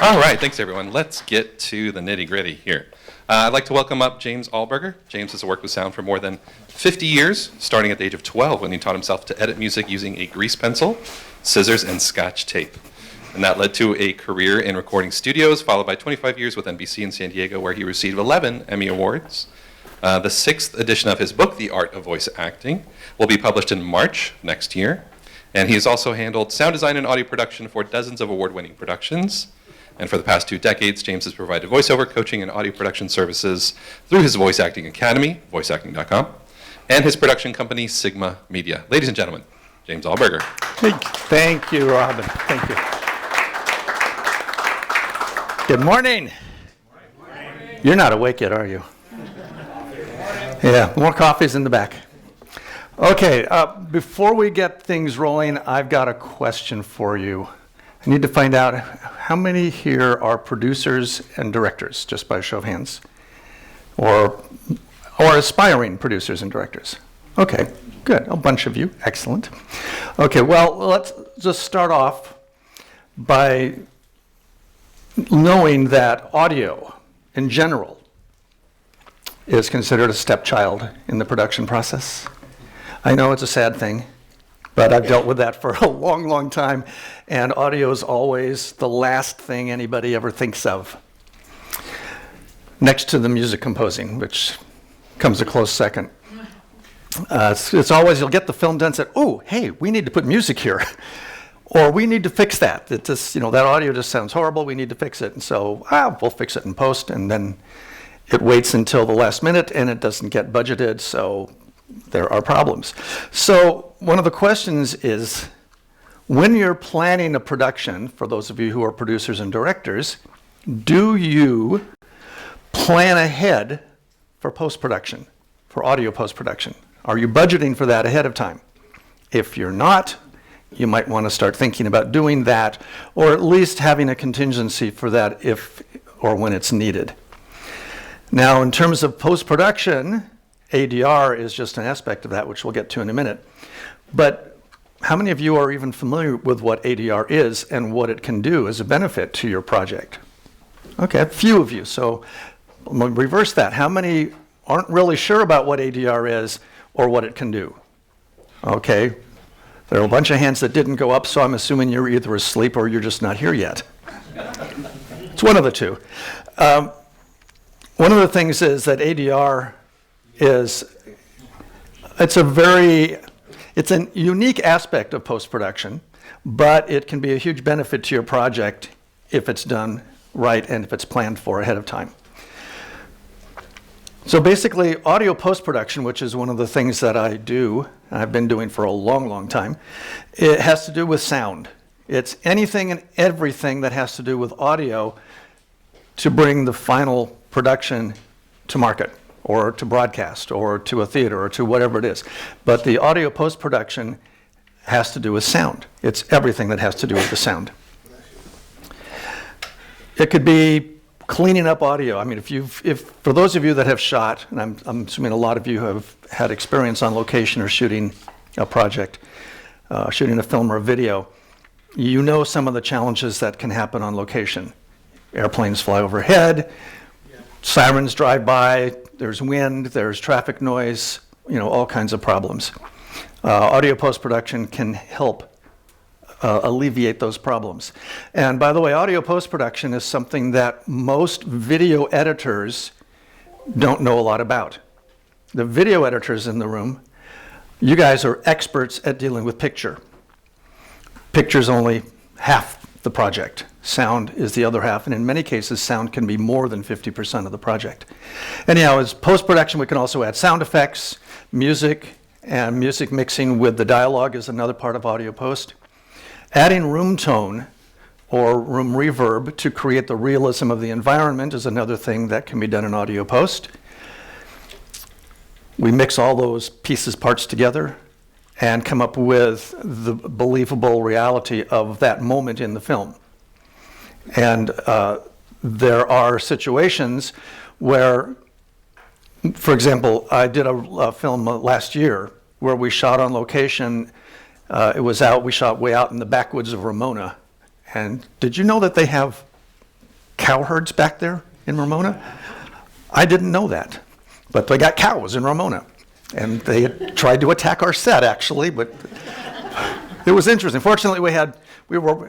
All right, thanks everyone. Let's get to the nitty-gritty here. I'd like to welcome up James Alburger. James has worked with sound for more than 50 years, starting at the age of 12 when he taught himself to edit music using a grease pencil, scissors, and Scotch tape. And that led to a career in recording studios, followed by 25 years with NBC in San Diego, where he received 11 Emmy Awards. The 6th edition of his book, The Art of Voice Acting, will be published in March next year. And he has also handled sound design and audio production for dozens of award-winning productions. And for the past 2 decades, James has provided voiceover coaching and audio production services through his voice acting academy, voiceacting.com, and his production company, Sigma Media. Ladies and gentlemen, James Alburger. Thank you, Robin. Thank you. Good morning. You're not awake yet, are you? Yeah, more coffee's in the back. Okay, before we get things rolling, I've got a question for you. I need to find out how many here are producers and directors, just by a show of hands, or aspiring producers and directors. Okay, good, a bunch of you, excellent. Okay, well, let's just start off by knowing that audio, in general, is considered a stepchild in the production process. I know it's a sad thing, but I've dealt with that for a long, long time, and audio is always the last thing anybody ever thinks of, next to the music composing, which comes a close second. It's always, you'll get the film done and say, oh, hey, we need to put music here, or we need to fix that. It just, that audio just sounds horrible, we need to fix it. And so, we'll fix it in post, and then it waits until the last minute, and it doesn't get budgeted, so there are problems. So one of the questions is, when you're planning a production, for those of you who are producers and directors, do you plan ahead for post-production, for audio post-production? Are you budgeting for that ahead of time? If you're not, you might want to start thinking about doing that, or at least having a contingency for that if or when it's needed. Now, in terms of post-production, ADR is just an aspect of that, which we'll get to in a minute. But how many of you are even familiar with what ADR is and what it can do as a benefit to your project? Okay, a few of you. So we'll reverse that. How many aren't really sure about what ADR is or what it can do? Okay, there are a bunch of hands that didn't go up, so I'm assuming you're either asleep or you're just not here yet. It's one of the two. One of the things is that ADR it's a unique aspect of post-production, but it can be a huge benefit to your project if it's done right and if it's planned for ahead of time. So basically, audio post-production, which is one of the things that I do, and I've been doing for a long, long time, it has to do with sound. It's anything and everything that has to do with audio to bring the final production to market, or to broadcast, or to a theater, or to whatever it is. But the audio post-production has to do with sound. It's everything that has to do with the sound. It could be cleaning up audio. I mean, if for those of you that have shot, and I'm assuming a lot of you have had experience on location or shooting a project, shooting a film or a video, you know some of the challenges that can happen on location. Airplanes fly overhead, sirens drive by, there's wind, there's traffic noise, all kinds of problems. Audio post-production can help alleviate those problems. And by the way, audio post-production is something that most video editors don't know a lot about. The video editors in the room, you guys are experts at dealing with picture. Picture's only half the project. Sound is the other half, and in many cases, sound can be more than 50% of the project. Anyhow, as post-production, we can also add sound effects, music, and music mixing with the dialogue is another part of audio post. Adding room tone or room reverb to create the realism of the environment is another thing that can be done in audio post. We mix all those parts together and come up with the believable reality of that moment in the film. And there are situations where, for example, I did a film last year where we shot on location. We shot way out in the backwoods of Ramona. And did you know that they have cow herds back there in Ramona. I didn't know that, but they got cows in Ramona. And they had tried to attack our set, actually, but it was interesting. Fortunately,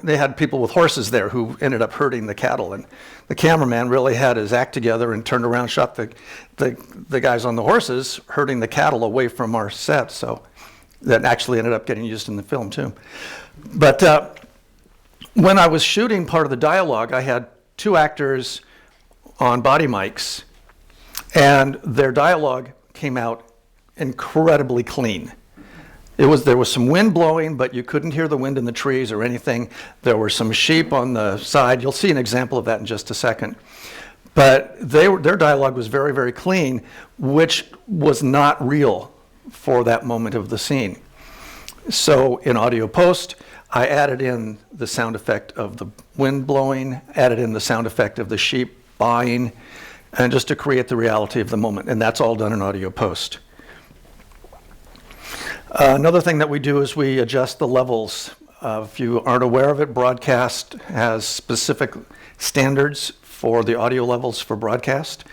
they had people with horses there who ended up herding the cattle, and the cameraman really had his act together and turned around, shot the guys on the horses herding the cattle away from our set. So that actually ended up getting used in the film too. But when I was shooting part of the dialogue, I had 2 actors on body mics, and their dialogue came out incredibly clean. There was some wind blowing, but you couldn't hear the wind in the trees or anything. There were some sheep on the side. You'll see an example of that in just a second. But their dialogue was very, very clean, which was not real for that moment of the scene. So in audio post, I added in the sound effect of the wind blowing, added in the sound effect of the sheep baaing, and just to create the reality of the moment. And that's all done in audio post. Another thing that we do is we adjust the levels. If you aren't aware of it, broadcast has specific standards for the audio levels for broadcast.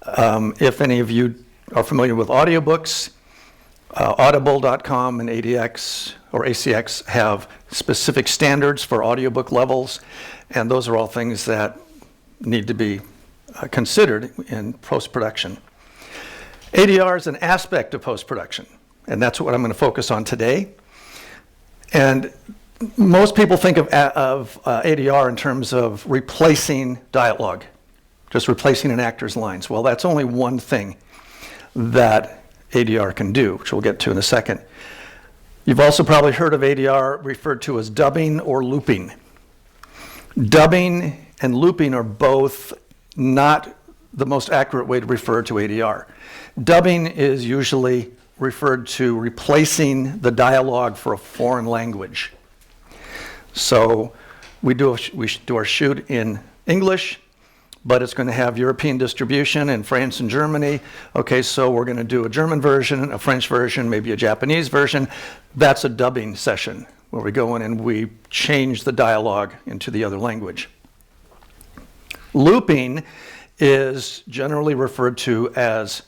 If any of you are familiar with audiobooks, audible.com and ADX or ACX have specific standards for audiobook levels, and those are all things that need to be considered in post-production. ADR is an aspect of post-production, and that's what I'm going to focus on today. And most people think of ADR in terms of replacing dialogue, just replacing an actor's lines. Well, that's only one thing that ADR can do, which we'll get to in a second. You've also probably heard of ADR referred to as dubbing or looping. Dubbing and looping are both not the most accurate way to refer to ADR. Dubbing is usually referred to replacing the dialogue for a foreign language. So we do our shoot in English, but it's going to have European distribution in France and Germany. Okay, so we're going to do a German version, a French version, maybe a Japanese version. That's a dubbing session where we go in and we change the dialogue into the other language. Looping is generally referred to as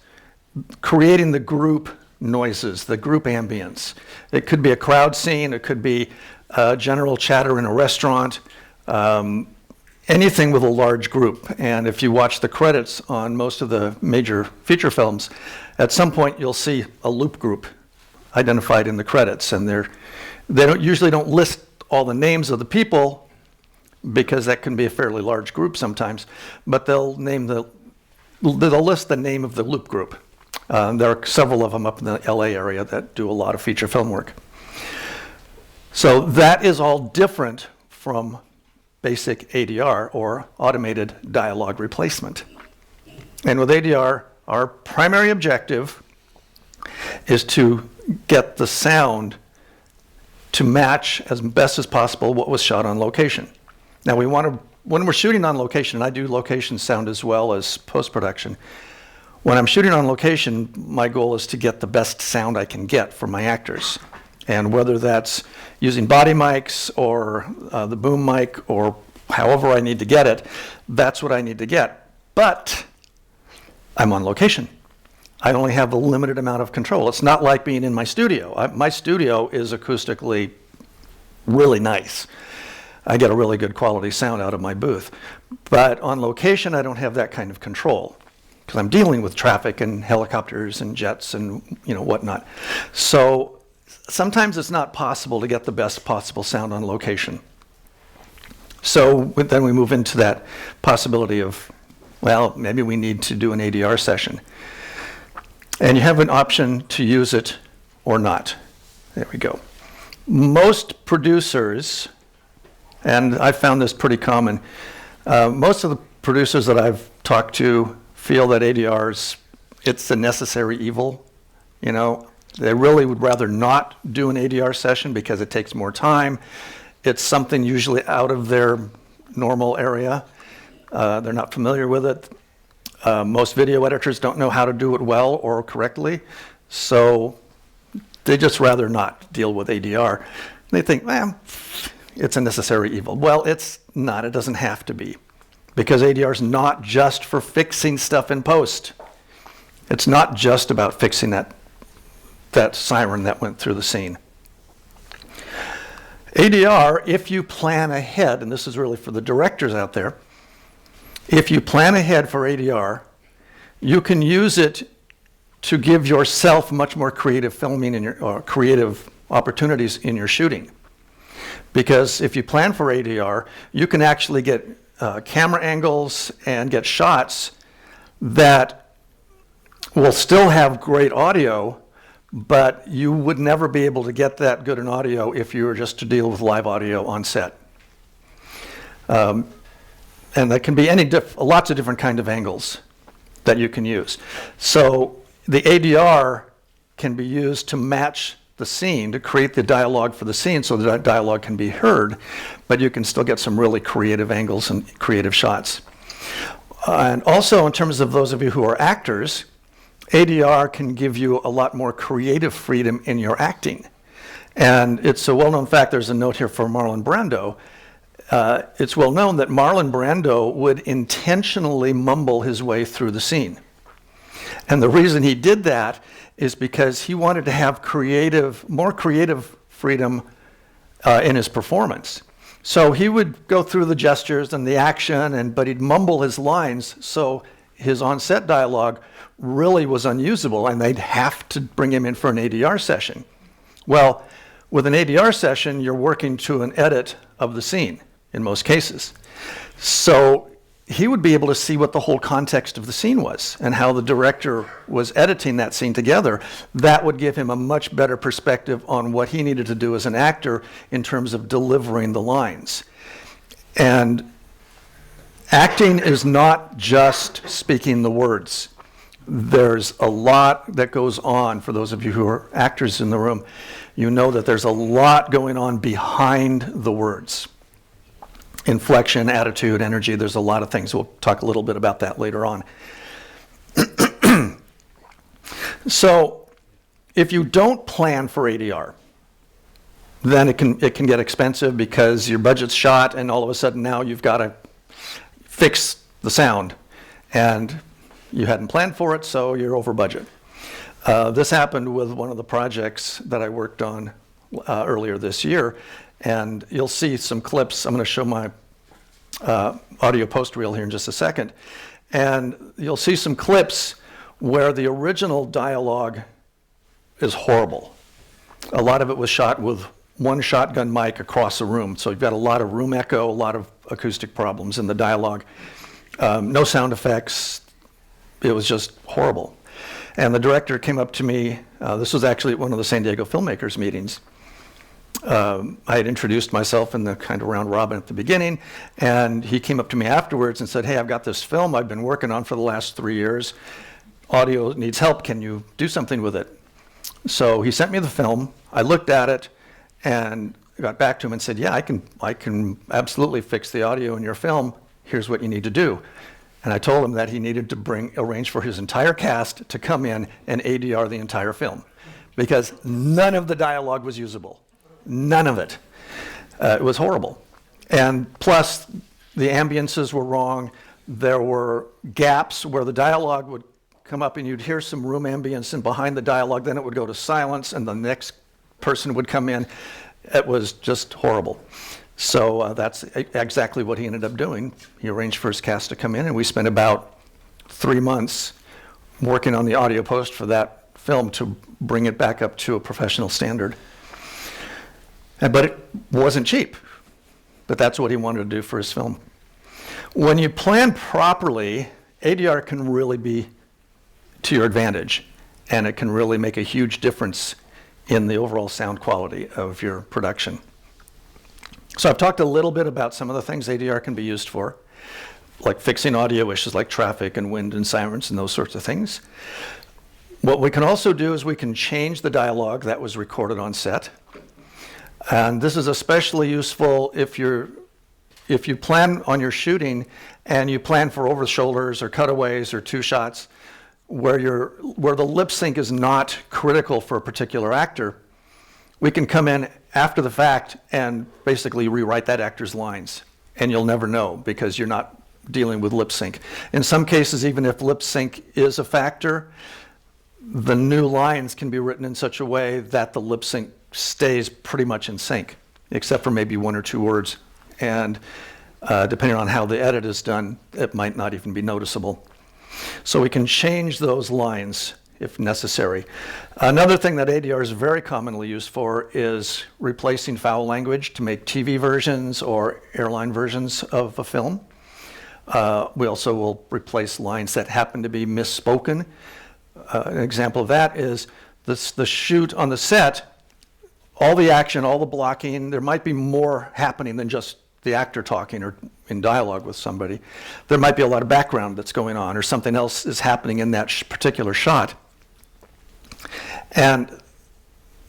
creating the group noises, the group ambience. It could be a crowd scene, it could be general chatter in a restaurant, anything with a large group. And if you watch the credits on most of the major feature films, at some point you'll see a loop group identified in the credits, and they usually don't list all the names of the people because that can be a fairly large group sometimes, but they'll list the name of the loop group. There are several of them up in the LA area that do a lot of feature film work. So that is all different from basic ADR, or automated dialogue replacement. And with ADR, our primary objective is to get the sound to match as best as possible what was shot on location. Now when we're shooting on location, and I do location sound as well as post-production, when I'm shooting on location, my goal is to get the best sound I can get for my actors. And whether that's using body mics or the boom mic or however I need to get it, that's what I need to get. But I'm on location. I only have a limited amount of control. It's not like being in my studio. My studio is acoustically really nice. I get a really good quality sound out of my booth. But on location, I don't have that kind of control, because I'm dealing with traffic and helicopters and jets and whatnot. So sometimes it's not possible to get the best possible sound on location. So then we move into that possibility of, well, maybe we need to do an ADR session. And you have an option to use it or not. There we go. Most producers, and I found this pretty common, most of the producers that I've talked to feel that ADR's, it's a necessary evil. They really would rather not do an ADR session because it takes more time. It's something usually out of their normal area. They're not familiar with it. Most video editors don't know how to do it well or correctly, so they just rather not deal with ADR. They think, it's a necessary evil. Well, it's not. It doesn't have to be. because ADR is not just for fixing stuff in post. It's not just about fixing that siren that went through the scene. ADR, if you plan ahead, and this is really for the directors out there, if you plan ahead for ADR, you can use it to give yourself much more creative filming or creative opportunities in your shooting. Because if you plan for ADR, you can actually get camera angles and get shots that will still have great audio, but you would never be able to get that good an audio if you were just to deal with live audio on set. And that can be lots of different kind of angles that you can use. So the ADR can be used to match the scene, to create the dialogue for the scene so that dialogue can be heard, but you can still get some really creative angles and creative shots. And also, in terms of those of you who are actors, ADR can give you a lot more creative freedom in your acting. And it's a well-known fact, there's a note here for Marlon Brando. It's well known that Marlon Brando would intentionally mumble his way through the scene. And the reason he did that is because he wanted to have more creative freedom in his performance. So he would go through the gestures and the action, but he'd mumble his lines, so his on-set dialogue really was unusable, and they'd have to bring him in for an ADR session. Well, with an ADR session, you're working to an edit of the scene in most cases. So he would be able to see what the whole context of the scene was and how the director was editing that scene together. That would give him a much better perspective on what he needed to do as an actor in terms of delivering the lines. And acting is not just speaking the words. There's a lot that goes on. For those of you who are actors in the room, you know that there's a lot going on behind the words. Inflection, attitude, energy, there's a lot of things. We'll talk a little bit about that later on. So if you don't plan for ADR, then it can get expensive because your budget's shot and all of a sudden now you've got to fix the sound. And you hadn't planned for it, so you're over budget. This happened with one of the projects that I worked on earlier this year. And you'll see some clips. I'm going to show my audio post reel here in just a second. And you'll see some clips where the original dialogue is horrible. A lot of it was shot with one shotgun mic across a room. So you've got a lot of room echo, a lot of acoustic problems in the dialogue. No sound effects. It was just horrible. And the director came up to me. This was actually at one of the San Diego filmmakers meetings. I had introduced myself in the kind of round robin at the beginning, and he came up to me afterwards and said, "Hey, I've got this film I've been working on for the last 3 years. Audio needs help. Can you do something with it?" So he sent me the film. I looked at it and got back to him and said, "Yeah, I can absolutely fix the audio in your film. Here's what you need to do." And I told him that he needed to arrange for his entire cast to come in and ADR the entire film, because none of the dialogue was usable. None of it. It was horrible. And plus, the ambiances were wrong. There were gaps where the dialogue would come up and you'd hear some room ambience, and behind the dialogue, then it would go to silence, and the next person would come in. It was just horrible. So that's exactly what he ended up doing. He arranged for his cast to come in, and we spent about 3 months working on the audio post for that film to bring it back up to a professional standard. But it wasn't cheap, but that's what he wanted to do for his film. When you plan properly, ADR can really be to your advantage, and it can really make a huge difference in the overall sound quality of your production. So I've talked a little bit about some of the things ADR can be used for, like fixing audio issues like traffic and wind and sirens and those sorts of things. What we can also do is we can change the dialogue that was recorded on set. And this is especially useful if you plan on your shooting and you plan for over shoulders or cutaways or two shots where the lip sync is not critical for a particular actor. We can come in after the fact and basically rewrite that actor's lines, and you'll never know because you're not dealing with lip sync. In some cases, even if lip sync is a factor, the new lines can be written in such a way that the lip sync stays pretty much in sync, except for maybe one or two words. And depending on how the edit is done, it might not even be noticeable. So we can change those lines if necessary. Another thing that ADR is very commonly used for is replacing foul language to make TV versions or airline versions of a film. We also will replace lines that happen to be misspoken. An example of that is the shoot on the set, all the action, all the blocking, there might be more happening than just the actor talking or in dialogue with somebody. There might be a lot of background that's going on, or something else is happening in that particular shot. And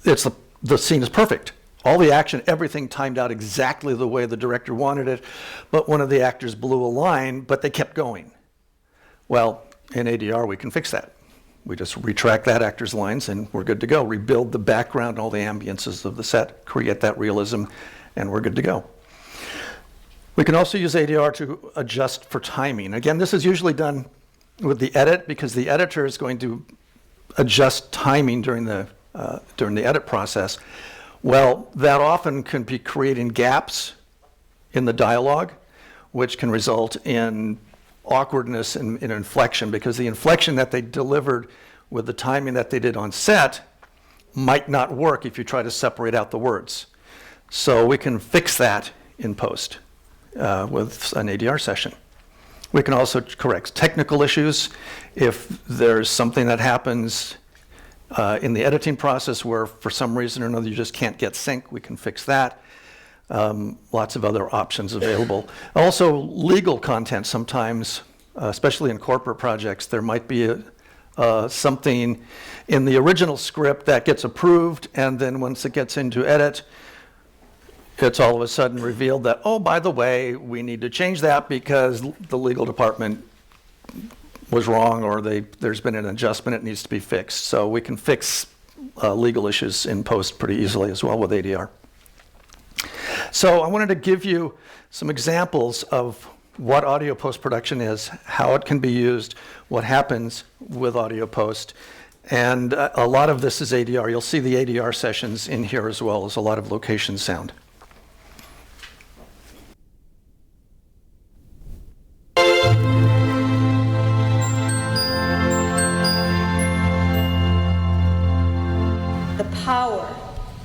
the scene is perfect. All the action, everything timed out exactly the way the director wanted it, but one of the actors blew a line, but they kept going. Well, in ADR, we can fix that. We just retract that actor's lines and we're good to go. Rebuild the background, all the ambiances of the set, create that realism, and we're good to go. We can also use ADR to adjust for timing. Again, this is usually done with the edit because the editor is going to adjust timing during the edit process. Well, that often can be creating gaps in the dialogue, which can result in awkwardness in inflection, because the inflection that they delivered with the timing that they did on set might not work if you try to separate out the words. So we can fix that in post with an ADR session. We can also correct technical issues. If there's something that happens in the editing process where for some reason or another you just can't get sync, we can fix that. Lots of other options available. Also, legal content sometimes, especially in corporate projects, there might be something in the original script that gets approved, and then once it gets into edit, it's all of a sudden revealed that, oh, by the way, we need to change that because the legal department was wrong, or there's been an adjustment, it needs to be fixed. So we can fix legal issues in post pretty easily as well with ADR. So I wanted to give you some examples of what audio post-production is, how it can be used, what happens with audio post. And a lot of this is ADR. You'll see the ADR sessions in here as well as a lot of location sound. The power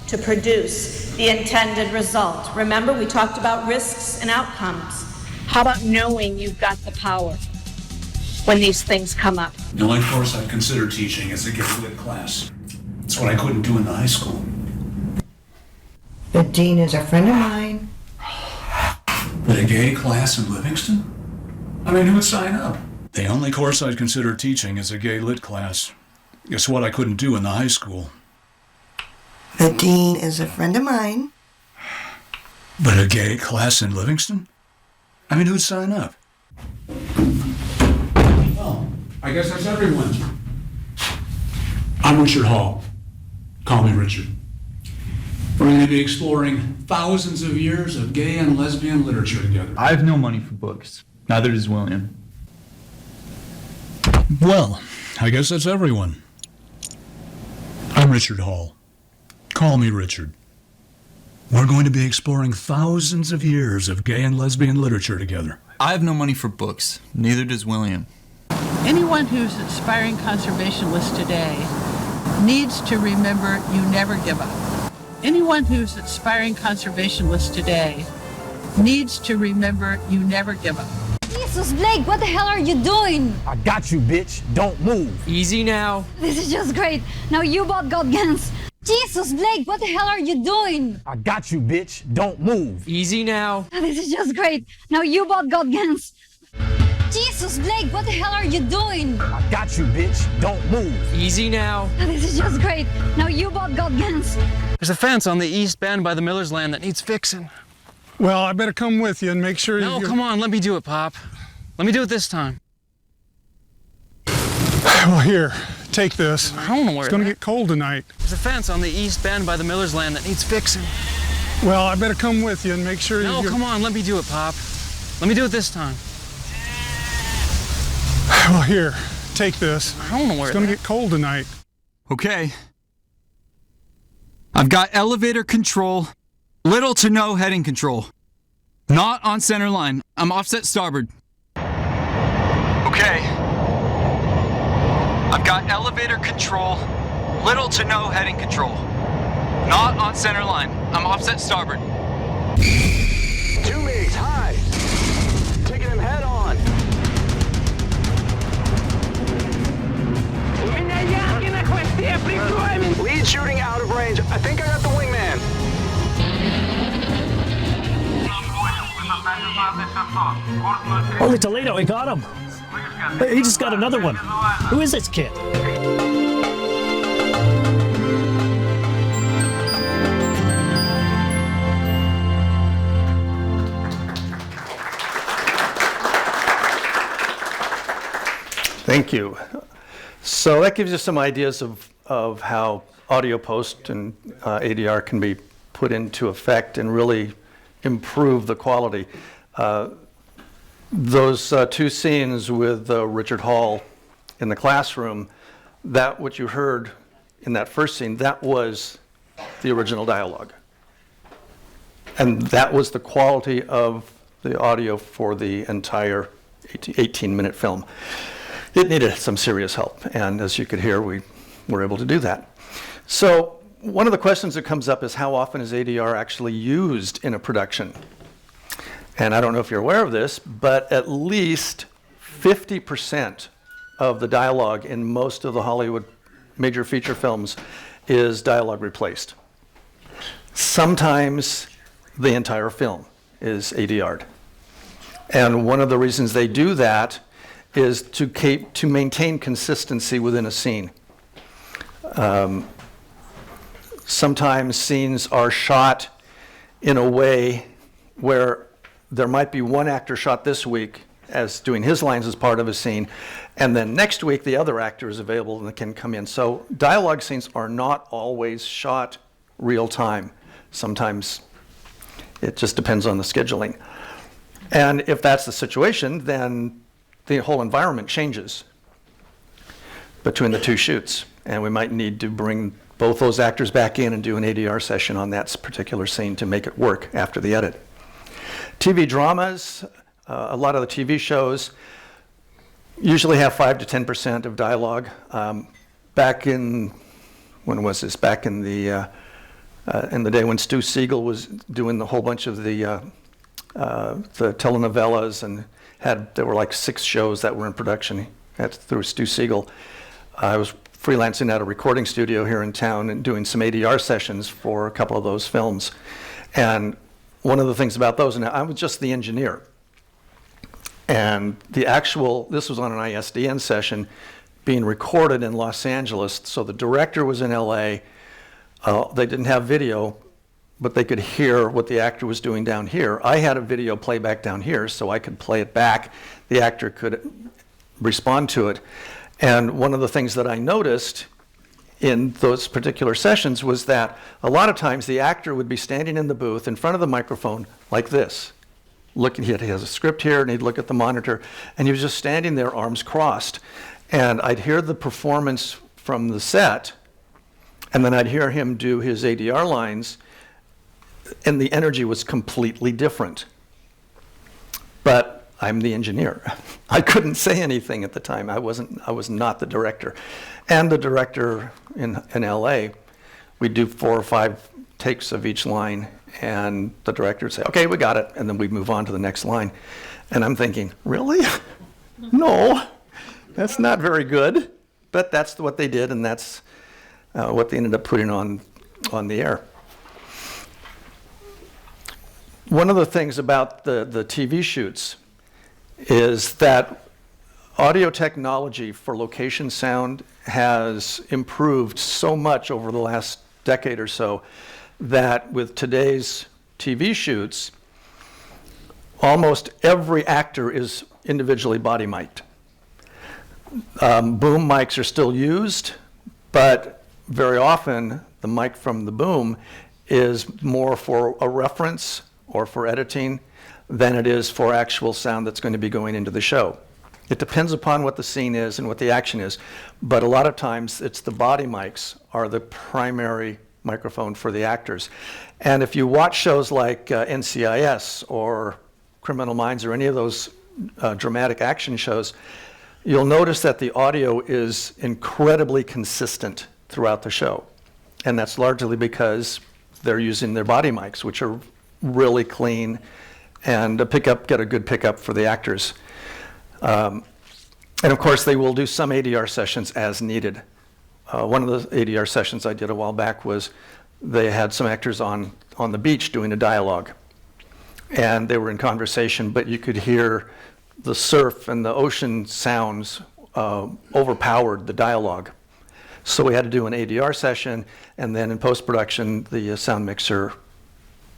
to produce the intended result. Remember, we talked about risks and outcomes. How about knowing you've got the power when these things come up? The only course I consider teaching is a gay-lit class. It's what I couldn't do in the high school. The dean is a friend of mine. But a gay class in Livingston? I mean, who would sign up? The only course I'd consider teaching is a gay-lit class. It's what I couldn't do in the high school. The dean is a friend of mine. But a gay class in Livingston? I mean, who'd sign up? Well, I guess that's everyone. I'm Richard Hall. Call me Richard. We're going to be exploring thousands of years of gay and lesbian literature together. I have no money for books. Neither does William. Well, I guess that's everyone. I'm Richard Hall. Call me Richard. We're going to be exploring thousands of years of gay and lesbian literature together. I have no money for books. Neither does William. Anyone who's an aspiring conservationist today needs to remember you never give up. Anyone who's an aspiring conservationist today needs to remember you never give up. Jesus, Blake, what the hell are you doing? I got you, bitch. Don't move. Easy now. This is just great. Now you both got guns. Jesus, Blake, what the hell are you doing? I got you, bitch. Don't move. Easy now. This is just great. Now you both got guns. Jesus, Blake, what the hell are you doing? I got you, bitch. Don't move. Easy now. This is just great. Now you both got guns. There's a fence on the east bend by the Miller's land that needs fixing. Well, I better come with you and make sure No, come on, let me do it, Pop. Let me do it this time. Well, here, take this. I don't know where it's going to get cold tonight. There's a fence on the east bend by the Miller's land that needs fixing. Well, I better come with you and make sure No, come on, let me do it, Pop. Let me do it this time. Well, here, take this. I don't know where It's going to get cold tonight. Okay. I've got elevator control, little to no heading control. Not on center line. I'm offset starboard. Okay. I've got elevator control, little to no heading control. Not on center line. I'm offset starboard. 2 MiGs, high. Taking him head on. Lead shooting out of range. I think I got the wingman. Holy Toledo, he got him. He just got another one. Who is this kid? Thank you. So that gives you some ideas of how audio post and ADR can be put into effect and really improve the quality. Those two scenes with Richard Hall in the classroom, that what you heard in that first scene, that was the original dialogue. And that was the quality of the audio for the entire 18-minute film. It needed some serious help, and as you could hear, we were able to do that. So one of the questions that comes up is how often is ADR actually used in a production? And I don't know if you're aware of this, but at least 50% of the dialogue in most of the Hollywood major feature films is dialogue replaced. Sometimes the entire film is ADR'd. And one of the reasons they do that is to maintain consistency within a scene. Sometimes scenes are shot in a way where there might be one actor shot this week as doing his lines as part of a scene, and then next week the other actor is available and can come in. So dialogue scenes are not always shot real time. Sometimes it just depends on the scheduling. And if that's the situation, then the whole environment changes between the two shoots, and we might need to bring both those actors back in and do an ADR session on that particular scene to make it work after the edit. TV dramas, a lot of the TV shows usually have 5 to 10% of dialogue. Back in, when was this? Back in the day when Stu Siegel was doing the whole bunch of the telenovelas, and there were like 6 shows that were in production through Stu Siegel. I was freelancing at a recording studio here in town and doing some ADR sessions for a couple of those films. And one of the things about those, and I was just the engineer, and this was on an ISDN session being recorded in Los Angeles. So the director was in LA. They didn't have video, but they could hear what the actor was doing down here. I had a video playback down here, so I could play it back. The actor could respond to it. And one of the things that I noticed in those particular sessions was that a lot of times the actor would be standing in the booth in front of the microphone like this. He has a script here, and he'd look at the monitor, and he was just standing there, arms crossed. And I'd hear the performance from the set, and then I'd hear him do his ADR lines, and the energy was completely different. But I'm the engineer. I couldn't say anything at the time. I was not the director. And the director in LA, we'd do 4 or 5 takes of each line, and the director would say, okay, we got it, and then we'd move on to the next line. And I'm thinking, really? No, that's not very good. But that's what they did, and that's what they ended up putting on the air. One of the things about the TV shoots is that audio technology for location sound has improved so much over the last decade or so that with today's TV shoots, almost every actor is individually body mic'd. Boom mics are still used, but very often the mic from the boom is more for a reference or for editing than it is for actual sound that's going to be going into the show. It depends upon what the scene is and what the action is, but a lot of times it's the body mics are the primary microphone for the actors. And if you watch shows like NCIS or Criminal Minds or any of those dramatic action shows, you'll notice that the audio is incredibly consistent throughout the show. And that's largely because they're using their body mics, which are really clean and get a good pickup for the actors. And of course, they will do some ADR sessions as needed. One of the ADR sessions I did a while back was they had some actors on the beach doing a dialogue. And they were in conversation, but you could hear the surf and the ocean sounds overpowered the dialogue. So we had to do an ADR session, and then in post-production, the sound mixer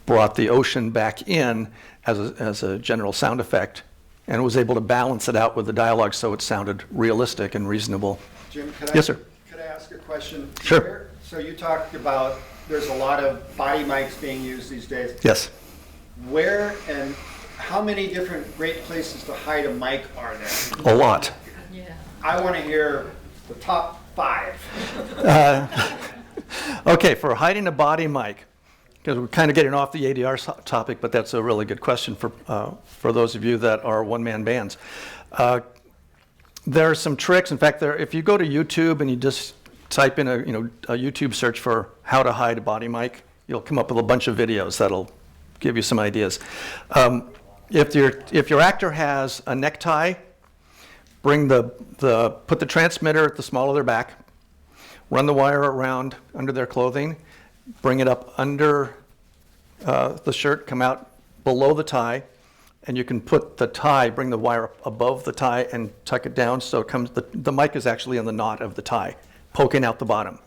brought the ocean back in as a general sound effect, and was able to balance it out with the dialogue so it sounded realistic and reasonable. Jim, Yes, sir. Could I ask a question? Sure. So you talked about there's a lot of body mics being used these days. Yes. Where and how many different great places to hide a mic are there? A lot. I want to hear the top 5. Okay, for hiding a body mic, because we're kind of getting off the ADR topic, but that's a really good question for those of you that are one-man bands. There are some tricks. In fact, if you go to YouTube and you just type in a YouTube search for how to hide a body mic, you'll come up with a bunch of videos that'll give you some ideas. If your actor has a necktie, put the transmitter at the small of their back, run the wire around under their clothing, bring it up under the shirt, come out below the tie, and you can bring the wire up above the tie and tuck it down so it comes, the mic is actually in the knot of the tie, poking out the bottom.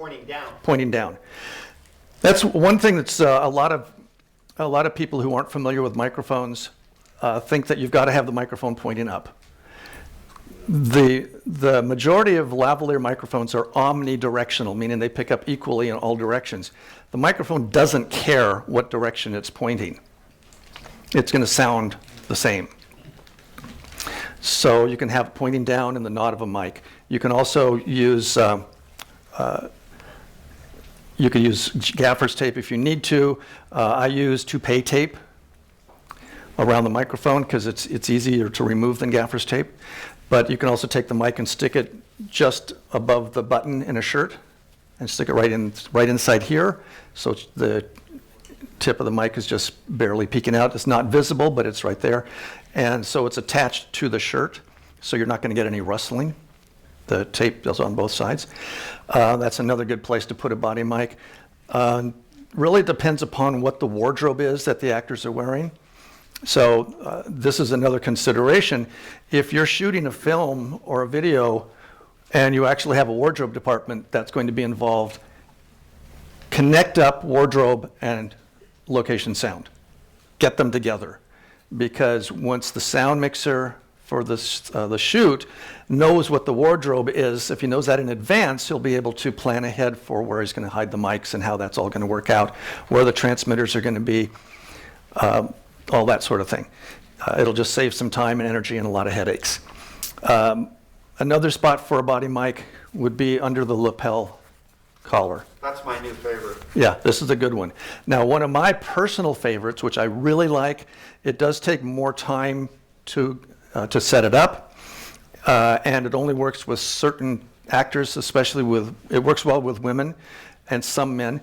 Pointing down. That's one thing that's a lot of people who aren't familiar with microphones think that you've got to have the microphone pointing up. The majority of lavalier microphones are omnidirectional, meaning they pick up equally in all directions. The microphone doesn't care what direction it's pointing. It's going to sound the same. So you can have it pointing down in the knot of a mic. You can also use gaffer's tape if you need to. I use toupee tape around the microphone because it's easier to remove than gaffer's tape. But you can also take the mic and stick it just above the button in a shirt and stick it right inside here. So the tip of the mic is just barely peeking out. It's not visible, but it's right there. And so it's attached to the shirt, so you're not going to get any rustling. The tape is on both sides. That's another good place to put a body mic. Really depends upon what the wardrobe is that the actors are wearing. So this is another consideration. If you're shooting a film or a video and you actually have a wardrobe department that's going to be involved, connect up wardrobe and location sound. Get them together. Because once the sound mixer for the shoot knows what the wardrobe is, if he knows that in advance, he'll be able to plan ahead for where he's going to hide the mics and how that's all going to work out, where the transmitters are going to be, all that sort of thing. It'll just save some time and energy and a lot of headaches. Another spot for a body mic would be under the lapel collar. That's my new favorite. Yeah, this is a good one. Now, one of my personal favorites, which I really like, it does take more time to set it up, and it only works with certain actors, especially it works well with women and some men,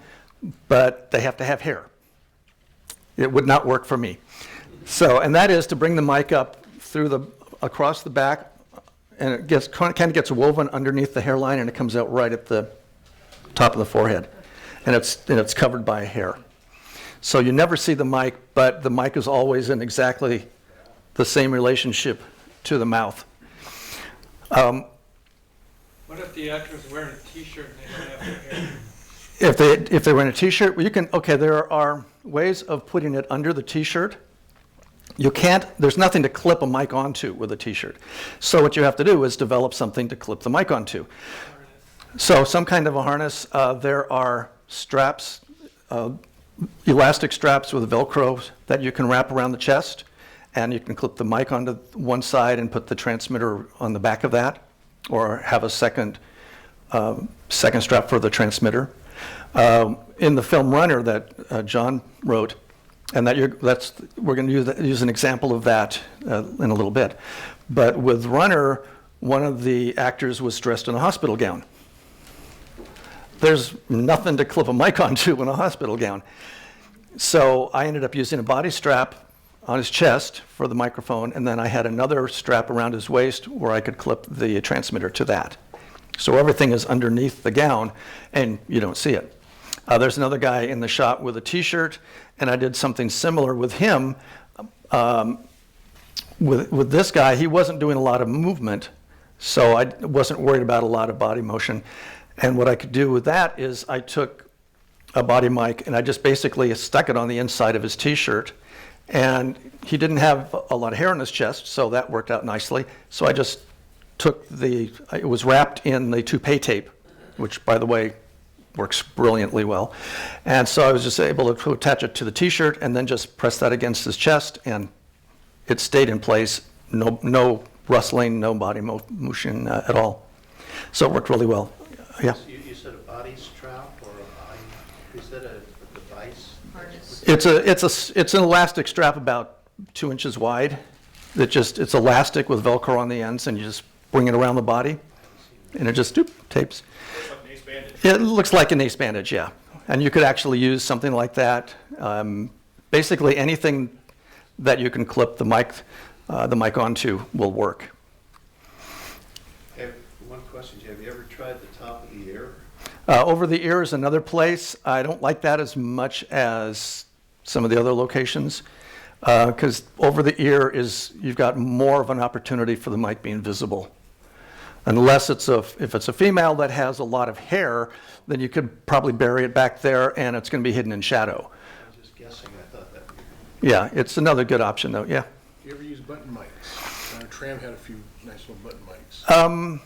but they have to have hair. It would not work for me. So, and that is to bring the mic up across the back, and it kind of gets woven underneath the hairline, and it comes out right at the top of the forehead, and it's covered by hair. So you never see the mic, but the mic is always in exactly the same relationship to the mouth. What if the actor's wearing a T-shirt and they don't have their hair? If they're wearing a T-shirt, well, there are ways of putting it under the T-shirt. There's nothing to clip a mic onto with a T-shirt. So what you have to do is develop something to clip the mic onto. So some kind of a harness. There are straps, elastic straps with Velcro that you can wrap around the chest and you can clip the mic onto one side and put the transmitter on the back of that, or have a second strap for the transmitter. In the film Runner that John wrote, and we're going to use an example of that in a little bit. But with Runner, one of the actors was dressed in a hospital gown. There's nothing to clip a mic onto in a hospital gown. So I ended up using a body strap on his chest for the microphone, and then I had another strap around his waist where I could clip the transmitter to that. So everything is underneath the gown, and you don't see it. There's another guy in the shot with a T-shirt, and I did something similar with him. With this guy, he wasn't doing a lot of movement, so I wasn't worried about a lot of body motion. And what I could do with that is I took a body mic and I just basically stuck it on the inside of his T-shirt. And he didn't have a lot of hair on his chest, so that worked out nicely. So I just took it was wrapped in the toupee tape, which, by the way, works brilliantly well. And so I was just able to attach it to the T-shirt and then just press that against his chest, and it stayed in place. No rustling, no body motion at all. So it worked really well. Yeah. You said a body strap or a body, you said a device? Harness. It's an elastic strap about 2 inches wide. It's elastic with Velcro on the ends, and you just bring it around the body, and it just tapes. It looks like an ace bandage, yeah. And you could actually use something like that. Basically, anything that you can clip the mic onto will work. One question, have you ever tried the top of the ear? Over the ear is another place. I don't like that as much as some of the other locations, because over the ear you've got more of an opportunity for the mic being visible. Unless if it's a female that has a lot of hair, then you could probably bury it back there and it's going to be hidden in shadow. I was just guessing, I thought that. Yeah, it's another good option though, yeah. Do you ever use button mics? Our tram had a few nice little button mics.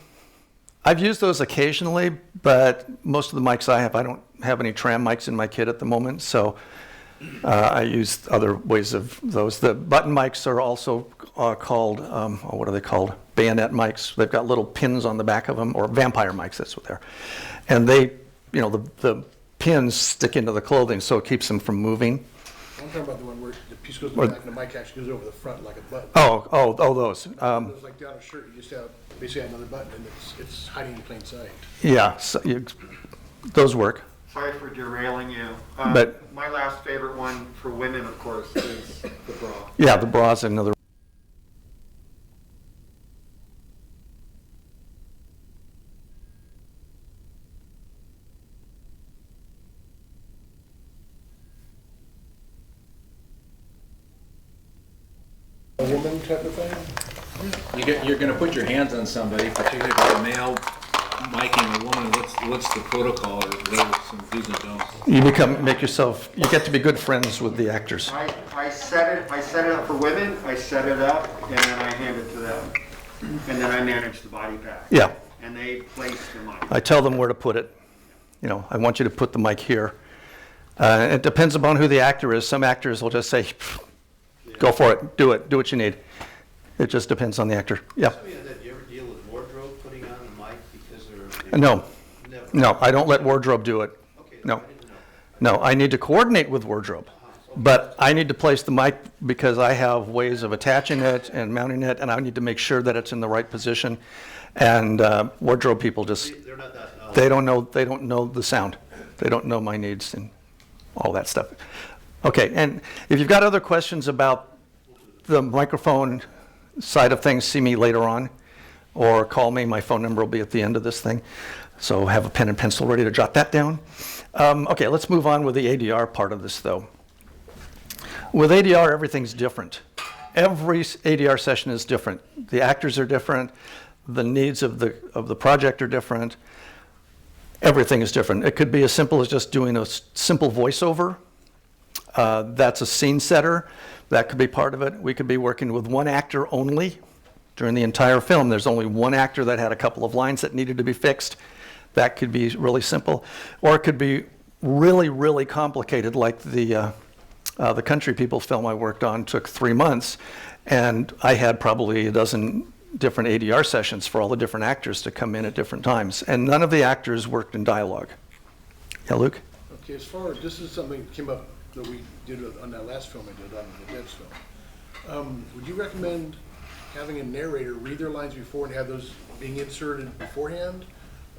I've used those occasionally, but most of the mics I don't have any tram mics in my kit at the moment, so I use other ways of those. The button mics are also called, what are they called? Bayonet mics. They've got little pins on the back of them, or vampire mics, that's what they're. And they, the pins stick into the clothing, so it keeps them from moving. I'm talking about the one where the piece goes to the back and the mic actually goes over the front like a button. Oh, those. It's like down a shirt, you just have basically another button and it's hiding in plain sight. Yeah, those work. Sorry for derailing you. But my last favorite one for women, of course, is the bra. Yeah, the bra's another. A woman type of thing? You're going to put your hands on somebody, particularly if it's a male miking a woman. What's the protocol, or what are some do's and don'ts? You get to be good friends with the actors. I set it up for women. I set it up, and then I hand it to them, and then I manage the body pack. Yeah. And they place the mic. I tell them where to put it. I want you to put the mic here. It depends upon who the actor is. Some actors will just say, go for it, do what you need. It just depends on the actor. Yeah. Do you ever deal with wardrobe putting on the mic because they're... No. Never. No, I don't let wardrobe do it. Okay, No. No, I need to coordinate with wardrobe. But I need to place the mic because I have ways of attaching it and mounting it, and I need to make sure that it's in the right position. And wardrobe people They're not that they don't know the sound. They don't know my needs and all that stuff. Okay, and if you've got other questions about the microphone side of things, see me later on, or call me. My phone number will be at the end of this thing. So have a pen and pencil ready to jot that down. Okay, let's move on with the ADR part of this, though. With ADR, everything's different. Every ADR session is different. The actors are different. The needs of the project are different. Everything is different. It could be as simple as just doing a simple voiceover. That's a scene setter. That could be part of it. We could be working with one actor only during the entire film. There's only one actor that had a couple of lines that needed to be fixed. That could be really simple. Or it could be really, really complicated, like the Country People film I worked on took 3 months. And I had probably a dozen different ADR sessions for all the different actors to come in at different times. And none of the actors worked in dialogue. Yeah, Luke? Okay, as far as, this is something that came up that we did on that last film I did, on the Dead's film. Would you recommend having a narrator read their lines before and have those being inserted beforehand?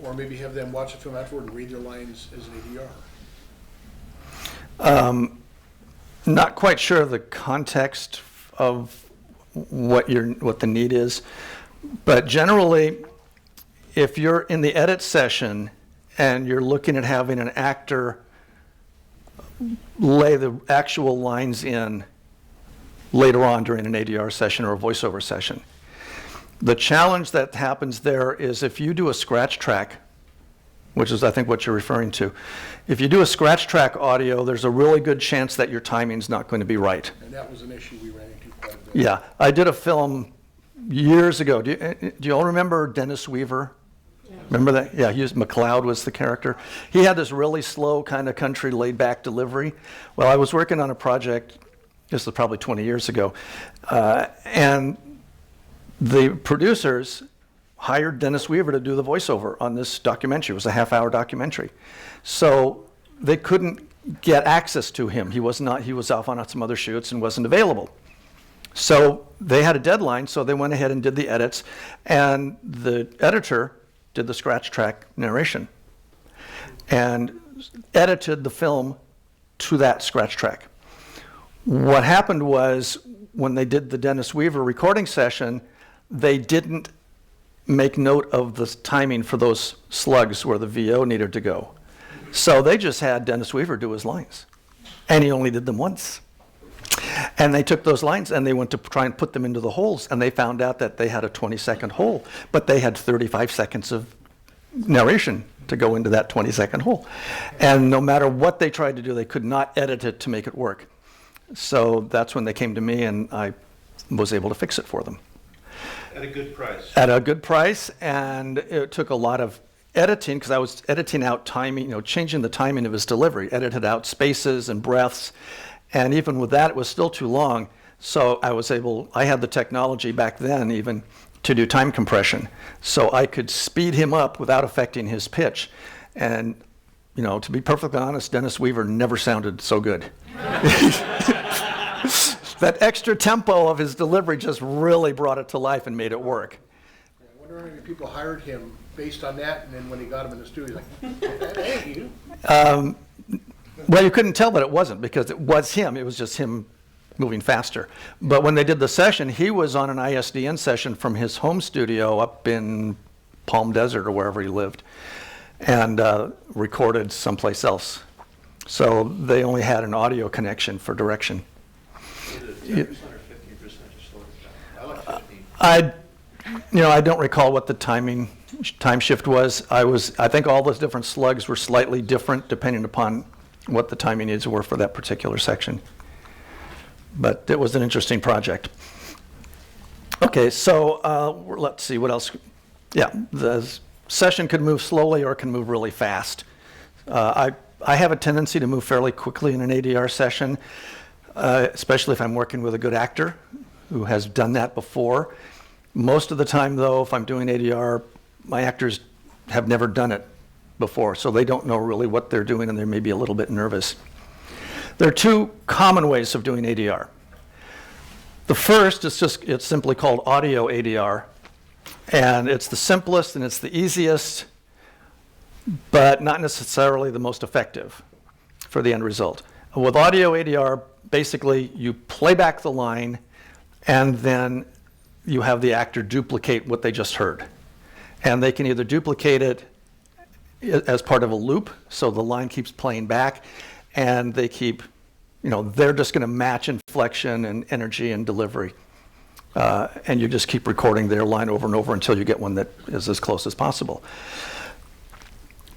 Or maybe have them watch the film afterward and read their lines as an ADR? Not quite sure of the context of what the need is, but generally, if you're in the edit session and you're looking at having an actor lay the actual lines in later on during an ADR session or a voiceover session, the challenge that happens there is if you do a scratch track, which is I think what you're referring to, if you do a scratch track audio, there's a really good chance that your timing's not going to be right. And that was an issue we ran into quite a bit. Yeah, I did a film years ago. Do you all remember Dennis Weaver? Yeah. Remember that? Yeah, McLeod was the character. He had this really slow kind of country laid back delivery. Well, I was working on a project, this was probably 20 years ago, and the producers hired Dennis Weaver to do the voiceover on this documentary. It was a half-hour documentary. So they couldn't get access to him. He was off on some other shoots and wasn't available. So they had a deadline, so they went ahead and did the edits, and the editor did the scratch track narration and edited the film to that scratch track. What happened was when they did the Dennis Weaver recording session, they didn't make note of the timing for those slugs where the VO needed to go. So they just had Dennis Weaver do his lines, and he only did them once. And they took those lines and they went to try and put them into the holes, and they found out that they had a 20-second hole, but they had 35 seconds of narration to go into that 20-second hole. And no matter what they tried to do, they could not edit it to make it work. So that's when they came to me, and I was able to fix it for them. At a good price. At a good price, and it took a lot of editing because I was editing out timing, changing the timing of his delivery, edited out spaces and breaths, and even with that, it was still too long. So I had the technology back then even to do time compression, so I could speed him up without affecting his pitch. And, to be perfectly honest, Dennis Weaver never sounded so good. That extra tempo of his delivery just really brought it to life and made it work. I wonder how many people hired him based on that, and then when he got him in the studio, like, that ain't you. Well, you couldn't tell that it wasn't because it was him. It was just him moving faster. But when they did the session, he was on an ISDN session from his home studio up in Palm Desert or wherever he lived, and recorded someplace else. So they only had an audio connection for direction. I don't recall what the time shift was. I think all those different slugs were slightly different depending upon what the timing needs were for that particular section. But it was an interesting project. Okay, so let's see what else. Yeah, the session could move slowly or it can move really fast. I have a tendency to move fairly quickly in an ADR session, especially if I'm working with a good actor who has done that before. Most of the time, though, if I'm doing ADR, my actors have never done it before, so they don't know really what they're doing, and they may be a little bit nervous. There are two common ways of doing ADR. The first is it's simply called audio ADR, and it's the simplest and it's the easiest, but not necessarily the most effective for the end result. With audio ADR, basically you play back the line and then you have the actor duplicate what they just heard. And they can either duplicate it as part of a loop, so the line keeps playing back, and they keep, they're just going to match inflection and energy and delivery. And you just keep recording their line over and over until you get one that is as close as possible.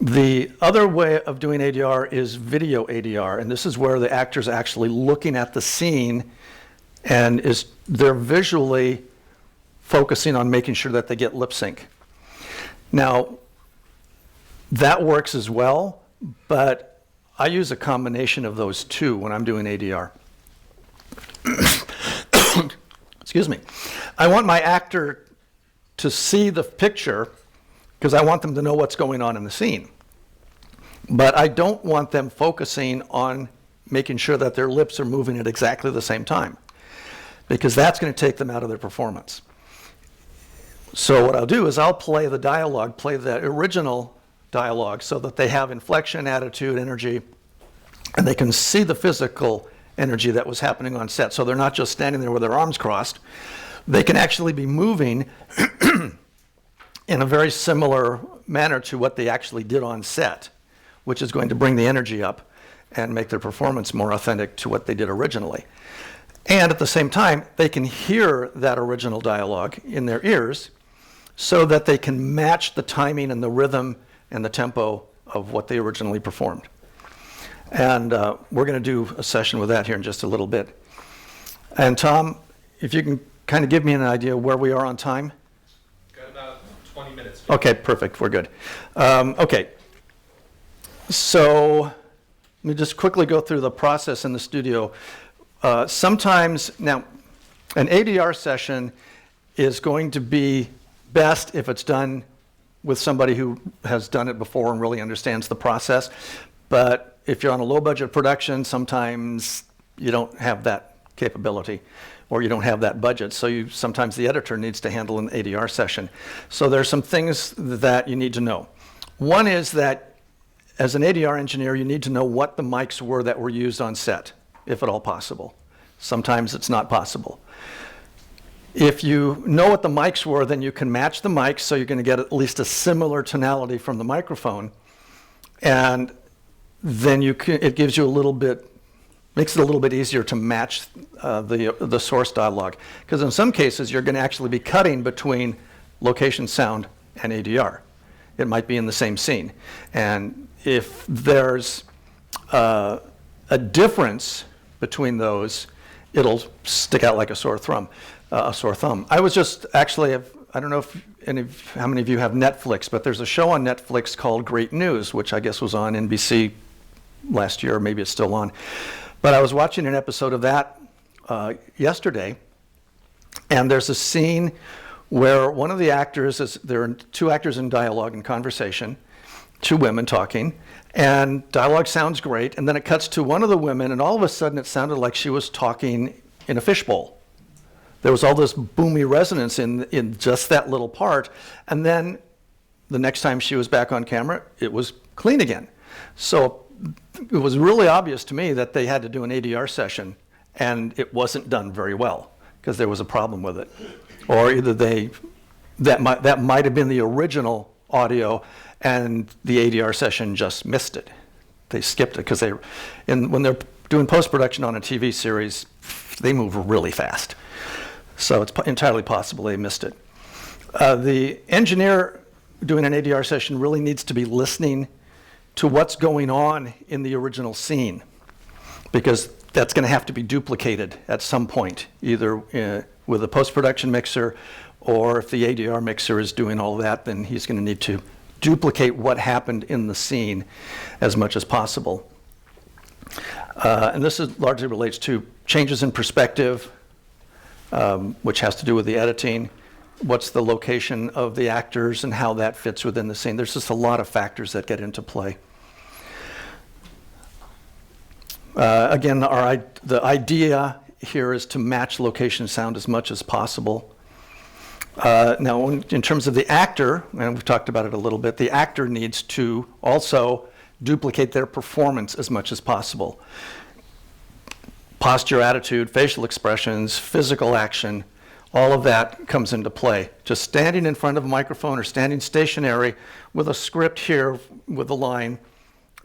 The other way of doing ADR is video ADR, and this is where the actor's actually looking at the scene and they're visually focusing on making sure that they get lip sync. Now, that works as well, but I use a combination of those two when I'm doing ADR. Excuse excuse me, I want my actor to see the picture because I want them to know what's going on in the scene. But I don't want them focusing on making sure that their lips are moving at exactly the same time, because that's going to take them out of their performance. So what I'll do is I'll play the dialogue, play the original dialogue so that they have inflection, attitude, energy, and they can see the physical energy that was happening on set. So they're not just standing there with their arms crossed. They can actually be moving in a very similar manner to what they actually did on set, which is going to bring the energy up and make their performance more authentic to what they did originally. And at the same time, they can hear that original dialogue in their ears so that they can match the timing and the rhythm and the tempo of what they originally performed. And we're going to do a session with that here in just a little bit. And Tom, if you can kind of give me an idea where we are on time. Got about 20 minutes. Okay, perfect. We're good. Okay. So let me just quickly go through the process in the studio. Sometimes, now, an ADR session is going to be best if it's done with somebody who has done it before and really understands the process. But if you're on a low-budget production, sometimes you don't have that capability or you don't have that budget. So sometimes the editor needs to handle an ADR session. So there's some things that you need to know. One is that as an ADR engineer, you need to know what the mics were that were used on set, if at all possible. Sometimes it's not possible. If you know what the mics were, then you can match the mics, so you're going to get at least a similar tonality from the microphone. And then it gives you a little bit, makes it a little bit easier to match the source dialogue. Because in some cases, you're going to actually be cutting between location sound and ADR. It might be in the same scene. And if there's a difference between those, it'll stick out like a sore thumb. I was just actually, I don't know if how many of you have Netflix, but there's a show on Netflix called Great News, which I guess was on NBC last year, maybe it's still on. But I was watching an episode of that yesterday, and there's a scene where one of the actors, there are two actors in dialogue and conversation, two women talking, and dialogue sounds great, and then it cuts to one of the women, and all of a sudden it sounded like she was talking in a fishbowl. There was all this boomy resonance in just that little part, and then the next time she was back on camera, it was clean again. So it was really obvious to me that they had to do an ADR session, and it wasn't done very well, because there was a problem with it. Or either that might have been the original audio, and the ADR session just missed it. They skipped it because when they're doing post-production on a TV series, they move really fast. So it's entirely possible they missed it. The engineer doing an ADR session really needs to be listening to what's going on in the original scene, because that's going to have to be duplicated at some point, either with a post-production mixer, or if the ADR mixer is doing all that, then he's going to need to duplicate what happened in the scene as much as possible. And this largely relates to changes in perspective, which has to do with the editing, what's the location of the actors and how that fits within the scene. There's just a lot of factors that get into play. Again, the idea here is to match location sound as much as possible. Now, in terms of the actor, and we've talked about it a little bit, the actor needs to also duplicate their performance as much as possible. Posture, attitude, facial expressions, physical action, all of that comes into play. Just standing in front of a microphone or standing stationary with a script here with a line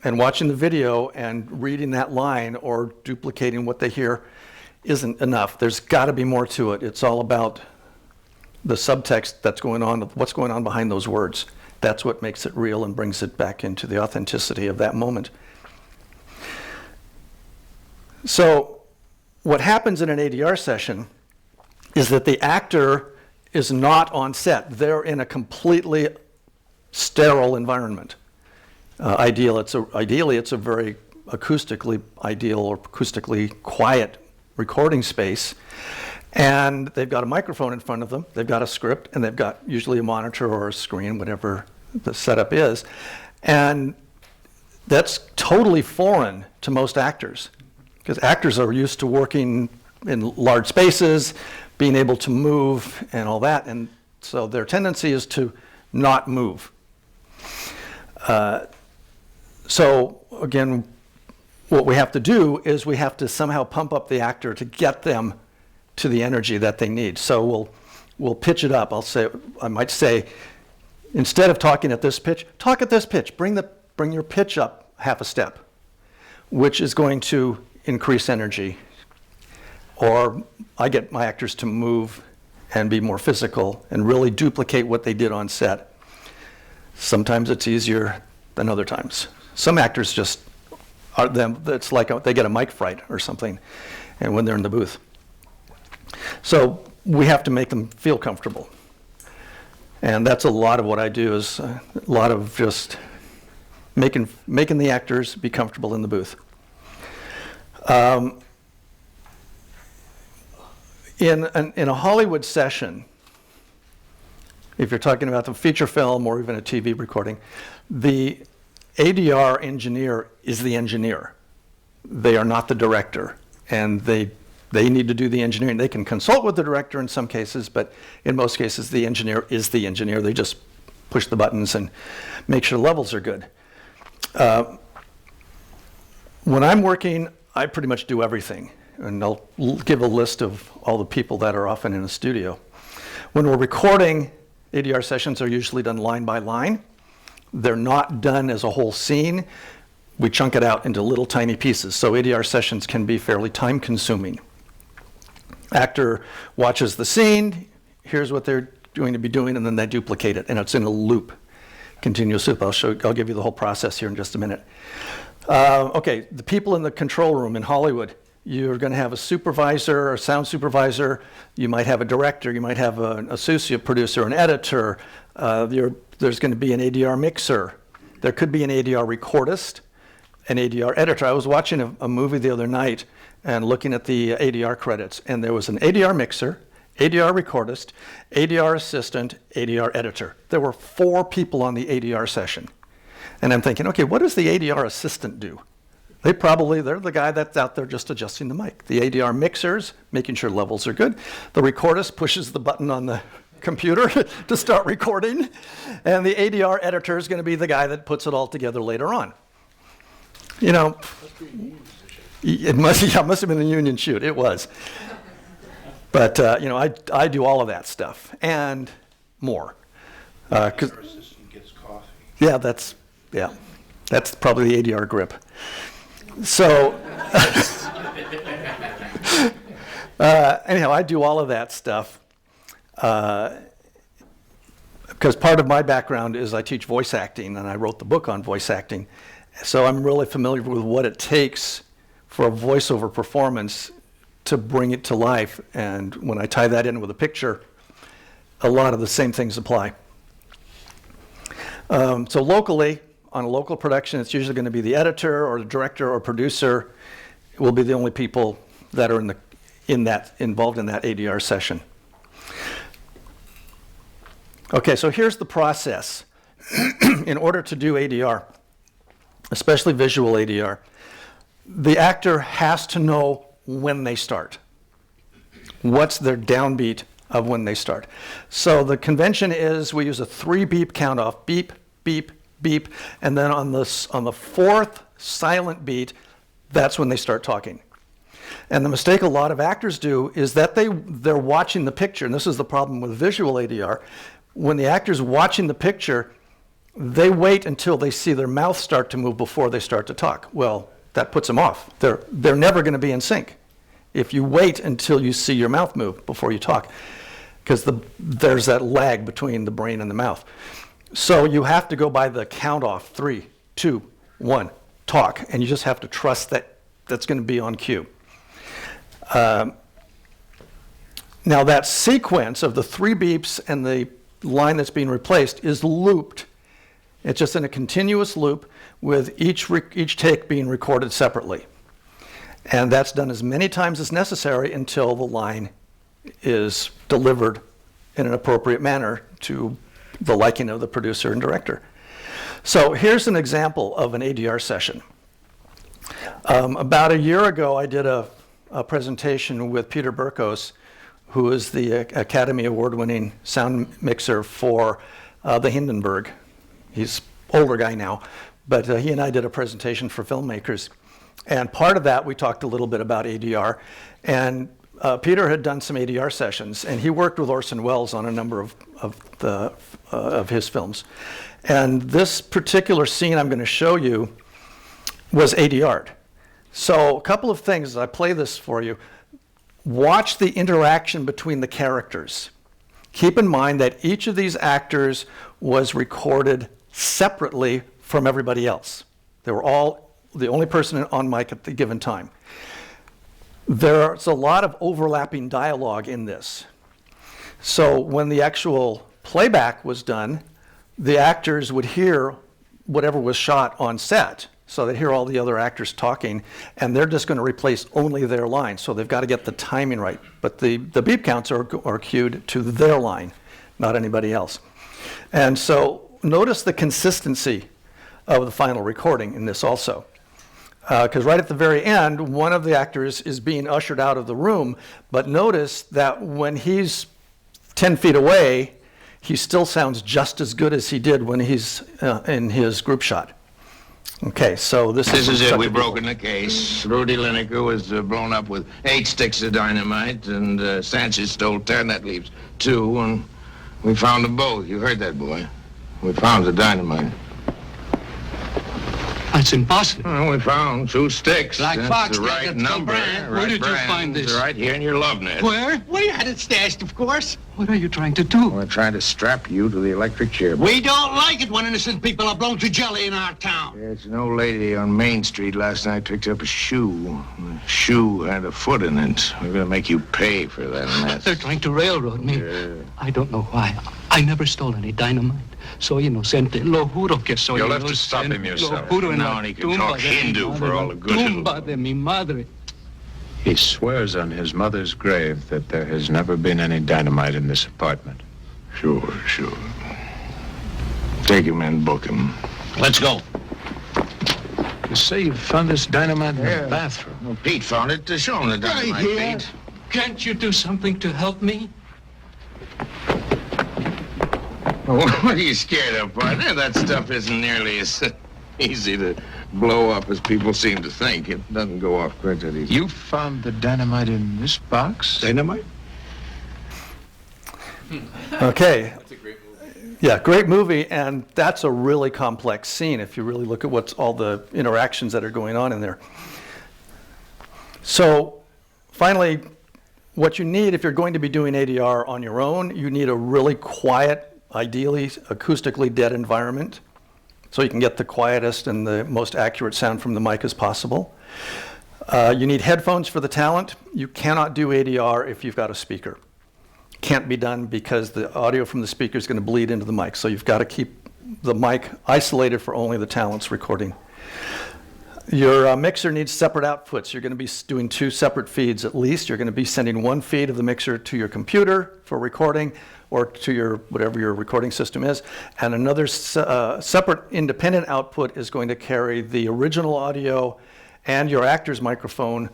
and watching the video and reading that line or duplicating what they hear isn't enough. There's got to be more to it. It's all about the subtext that's going on, what's going on behind those words. That's what makes it real and brings it back into the authenticity of that moment. So what happens in an ADR session is that the actor is not on set. They're in a completely sterile environment. Ideally, it's a very acoustically ideal or acoustically quiet recording space. And they've got a microphone in front of them, they've got a script, and they've got usually a monitor or a screen, whatever the setup is. And that's totally foreign to most actors, because actors are used to working in large spaces, being able to move and all that, and so their tendency is to not move. So again, what we have to do is we have to somehow pump up the actor to get them to the energy that they need. So we'll pitch it up. I might say, instead of talking at this pitch, talk at this pitch. Bring your pitch up half a step, which is going to increase energy. Or I get my actors to move and be more physical and really duplicate what they did on set. Sometimes it's easier than other times. Some actors just are them. It's like they get a mic fright or something, and when they're in the booth. So we have to make them feel comfortable, and that's a lot of what I do. Is a lot of just making the actors be comfortable in the booth. In a Hollywood session, if you're talking about the feature film or even a TV recording, the ADR engineer is the engineer. They are not the director, and they need to do the engineering. They can consult with the director in some cases, but in most cases the engineer is the engineer. They just push the buttons and make sure the levels are good. When I'm working, I pretty much do everything, and I'll give a list of all the people that are often in the studio. When we're recording, ADR sessions are usually done line by line. They're not done as a whole scene. We chunk it out into little tiny pieces, so ADR sessions can be fairly time-consuming. Actor watches the scene, here's what they're going to be doing, and then they duplicate it, and it's in a loop, continuous loop. I'll give you the whole process here in just a minute. Okay, the people in the control room in Hollywood, you're going to have a supervisor, a sound supervisor, you might have a director, you might have an associate producer, an editor, there's going to be an ADR mixer, there could be an ADR recordist, an ADR editor. I was watching a movie the other night and looking at the ADR credits, and there was an ADR mixer, ADR recordist, ADR assistant, ADR editor. There were 4 people on the ADR session. And I'm thinking, okay, what does the ADR assistant do? They're the guy that's out there just adjusting the mic. The ADR mixers, making sure levels are good. The recordist pushes the button on the computer to start recording. And the ADR editor is going to be the guy that puts it all together later on. You know, it must have been a union shoot. It was. But, you know, I do all of that stuff and more. Your assistant gets coffee. Yeah, that's probably the ADR grip. So, anyhow, I do all of that stuff because part of my background is I teach voice acting, and I wrote the book on voice acting. So I'm really familiar with what it takes for a voiceover performance to bring it to life. And when I tie that in with a picture, a lot of the same things apply. So locally, on a local production, it's usually going to be the editor or the director or producer will be the only people that are involved in that ADR session. Okay, so here's the process. In order to do ADR, especially visual ADR, the actor has to know when they start. What's their downbeat of when they start? So the convention is we use a 3-beep count off, beep, beep, beep, and then on the 4th silent beat, that's when they start talking. And the mistake a lot of actors do is that they're watching the picture, and this is the problem with visual ADR. When the actor's watching the picture, they wait until they see their mouth start to move before they start to talk. Well, that puts them off. They're never going to be in sync if you wait until you see your mouth move before you talk, because there's that lag between the brain and the mouth. So you have to go by the count off, 3, 2, 1, talk, and you just have to trust that that's going to be on cue. Now that sequence of the 3 beeps and the line that's being replaced is looped. It's just in a continuous loop with each take being recorded separately. And that's done as many times as necessary until the line is delivered in an appropriate manner to the liking of the producer and director. So here's an example of an ADR session. About a year ago, I did a presentation with Peter Burkos, who is the Academy Award-winning sound mixer for the Hindenburg. He's an older guy now, but he and I did a presentation for filmmakers. And part of that, we talked a little bit about ADR. And Peter had done some ADR sessions, and he worked with Orson Welles on a number of his films. And this particular scene I'm going to show you was ADR'd. So a couple of things as I play this for you. Watch the interaction between the characters. Keep in mind that each of these actors was recorded separately from everybody else. They were all the only person on mic at the given time. There's a lot of overlapping dialogue in this. So when the actual playback was done, the actors would hear whatever was shot on set. So they hear all the other actors talking, and they're just going to replace only their line. So they've got to get the timing right. But the beep counts are cued to their line, not anybody else. And so notice the consistency of the final recording in this also. Because right at the very end, one of the actors is being ushered out of the room, but notice that when he's 10 feet away, he still sounds just as good as he did when he's in his group shot. Okay, so this is it. We've broken the case. Rudy Lineker was blown up with 8 sticks of dynamite, and Sanchez stole 10. That leaves 2, and we found them both. You heard that, boy. We found the dynamite. That's impossible. Well, we found 2 sticks. Black That's Fox, the right number. Where did you find this? Right here in your love net. Where? Well, you had it stashed, of course. What are you trying to do? We're trying to strap you to the electric chair. We don't like it when innocent people are blown to jelly in our town. There's an old lady on Main Street last night picked up a shoe. The shoe had a foot in it. We're going to make you pay for that mess. They're trying to railroad me. Yeah. I don't know why. I never stole any dynamite. Soy inocente. Lo juro que soy You'll inocente. have to stop him yourself. Lo juro en Now la he can tumba talk de mi Hindu madre, for all the good it'll tumba de mi madre. He swears on his mother's grave that there has never been any dynamite in this apartment. Sure. Take him and book him. Let's go. You say you found this dynamite in the bathroom? Well, Pete found it. Show him the dynamite, Right here. Pete. Can't you do something to help me? Well, what are you scared of, partner? That stuff isn't nearly as easy to blow up as people seem to think. It doesn't go off quite that easy. You found the dynamite in this box? Dynamite? Okay. That's a great movie. Yeah, great movie, and that's a really complex scene if you really look at what's all the interactions that are going on in there. So finally, what you need if you're going to be doing ADR on your own, you need a really quiet, ideally acoustically dead environment, so you can get the quietest and the most accurate sound from the mic as possible. You need headphones for the talent. You cannot do ADR if you've got a speaker. Can't be done because the audio from the speaker is going to bleed into the mic, so you've got to keep the mic isolated for only the talent's recording. Your mixer needs separate outputs. You're going to be doing 2 separate feeds at least. You're going to be sending one feed of the mixer to your computer for recording, or to your whatever your recording system is, and another separate independent output is going to carry the original audio and your actor's microphone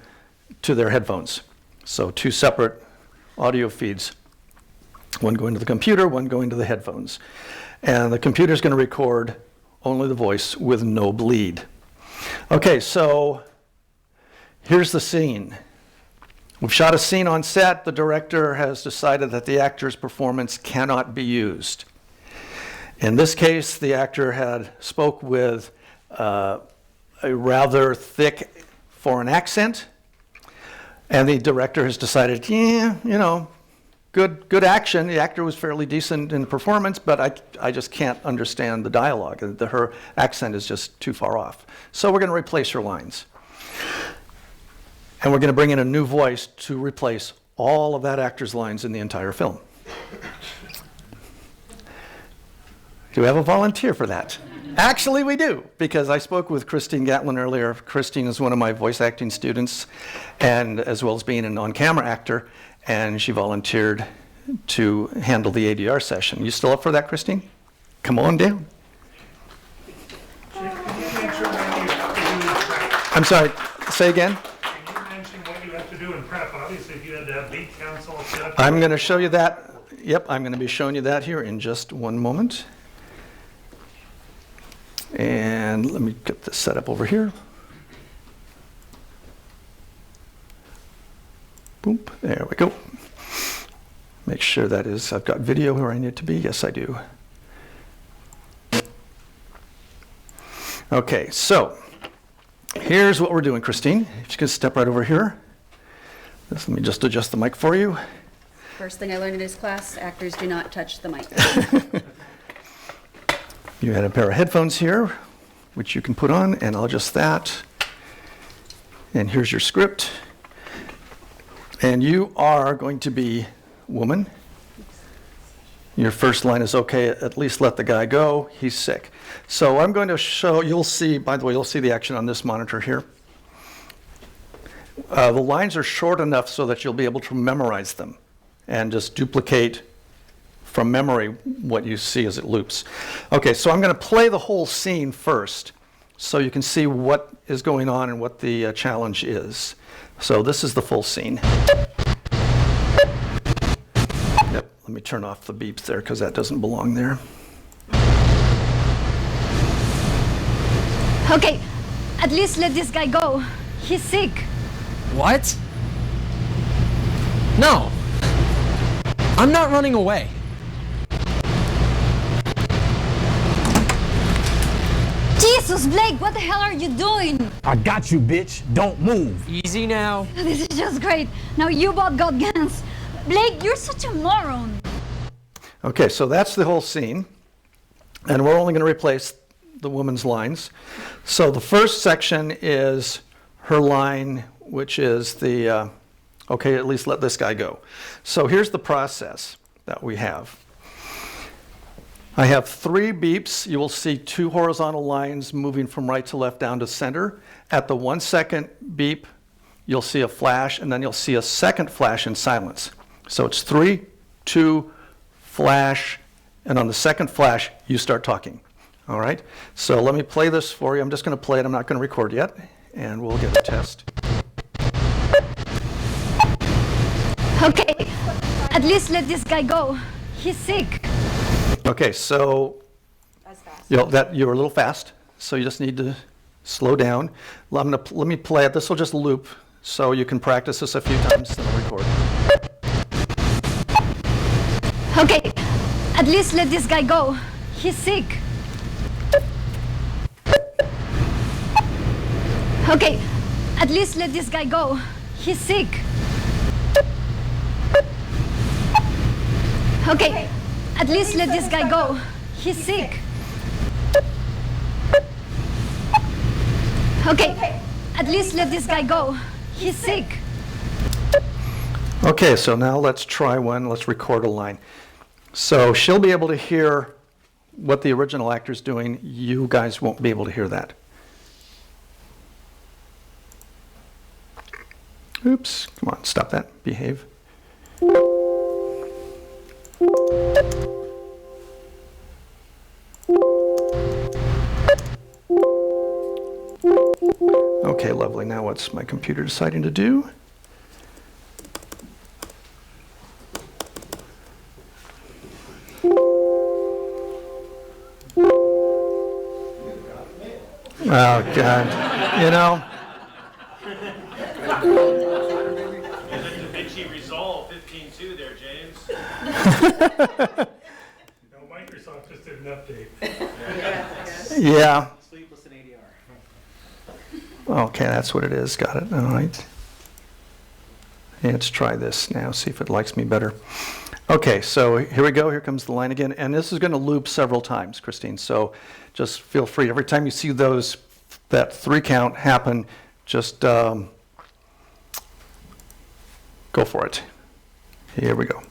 to their headphones. So 2 separate audio feeds, one going to the computer, one going to the headphones. And the computer's going to record only the voice with no bleed. Okay, so here's the scene. We've shot a scene on set. The director has decided that the actor's performance cannot be used. In this case, the actor had spoke with a rather thick foreign accent, and the director has decided, good action. The actor was fairly decent in performance, but I just can't understand the dialogue. Her accent is just too far off. So we're going to replace her lines. And we're going to bring in a new voice to replace all of that actor's lines in the entire film. Do we have a volunteer for that? Actually, we do, because I spoke with Christine Gatlin earlier. Christine is one of my voice acting students, and as well as being an on-camera actor, and she volunteered to handle the ADR session. You still up for that, Christine? Come on down. I'm sorry, say again? Can you mention what you have to do in prep? Obviously, if you had to have beat counsel, I'm going to show you that. Yep, I'm going to be showing you that here in just one moment. And let me get this set up over here. Boom, there we go. Make sure that is, I've got video where I need it to be. Yes, I do. Okay, so here's what we're doing, Christine. If you could step right over here. Let me just adjust the mic for you. First thing I learned in this class, actors do not touch the mic. You had a pair of headphones here, which you can put on, and I'll adjust that. And here's your script. And you are going to be woman. Your first line is, okay, at least let the guy go. He's sick. So I'm going to show, you'll see, by the way, you'll see the action on this monitor here. The lines are short enough so that you'll be able to memorize them and just duplicate from memory what you see as it loops. Okay, so I'm going to play the whole scene first so you can see what is going on and what the challenge is. So this is the full scene. Yep, let me turn off the beeps there because that doesn't belong there. Okay, at least let this guy go. He's sick. What? No. I'm not running away. Jesus, Blake, what the hell are you doing? I got you, bitch. Don't move. Easy now. This is just great. Now you both got guns. Blake, you're such a moron. Okay, so that's the whole scene. And we're only going to replace the woman's lines. So the first section is her line, which is the, okay, at least let this guy go. So here's the process that we have. I have 3 beeps. You will see 2 horizontal lines moving from right to left down to center. At the 1 second beep, you'll see a flash, and then you'll see a second flash in silence. So it's 3, 2, flash, and on the second flash, you start talking. All right? So let me play this for you. I'm just going to play it. I'm not going to record yet, and we'll get a test. Okay, at least let this guy go. He's sick. Okay, so you were a little fast, so you just need to slow down. Let me play it. This will just loop, so you can practice this a few times, then I'll record. Okay, at least let this guy go. He's sick. Okay, at least let this guy go. He's sick. Okay, at least let this guy go. He's sick. Okay, at least let this guy go. He's sick. Okay, so now let's try one. Let's record a line. So she'll be able to hear what the original actor's doing. You guys won't be able to hear that. Oops, come on, stop that. Behave. Okay, lovely. Now what's my computer deciding to do? Oh, God. You know. Is it Da Vinci Resolve 15.2 there, James? No, Microsoft just did an update. Yeah. Sleepless in ADR. Okay, that's what it is. Got it. All right. Let's try this now, see if it likes me better. Okay, so here we go. Here comes the line again. And this is going to loop several times, Christine. So just feel free. Every time you see that 3 count happen, just go for it. Here we go.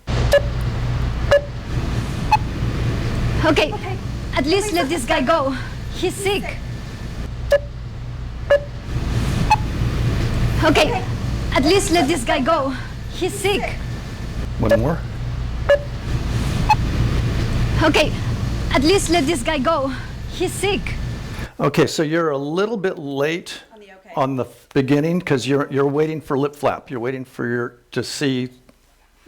Okay, at least let this guy go. He's sick. Okay, at least let this guy go. He's sick. One more. Okay, at least let this guy go. He's sick. Okay, so you're a little bit late on the beginning because you're waiting for lip flap. You're waiting for to see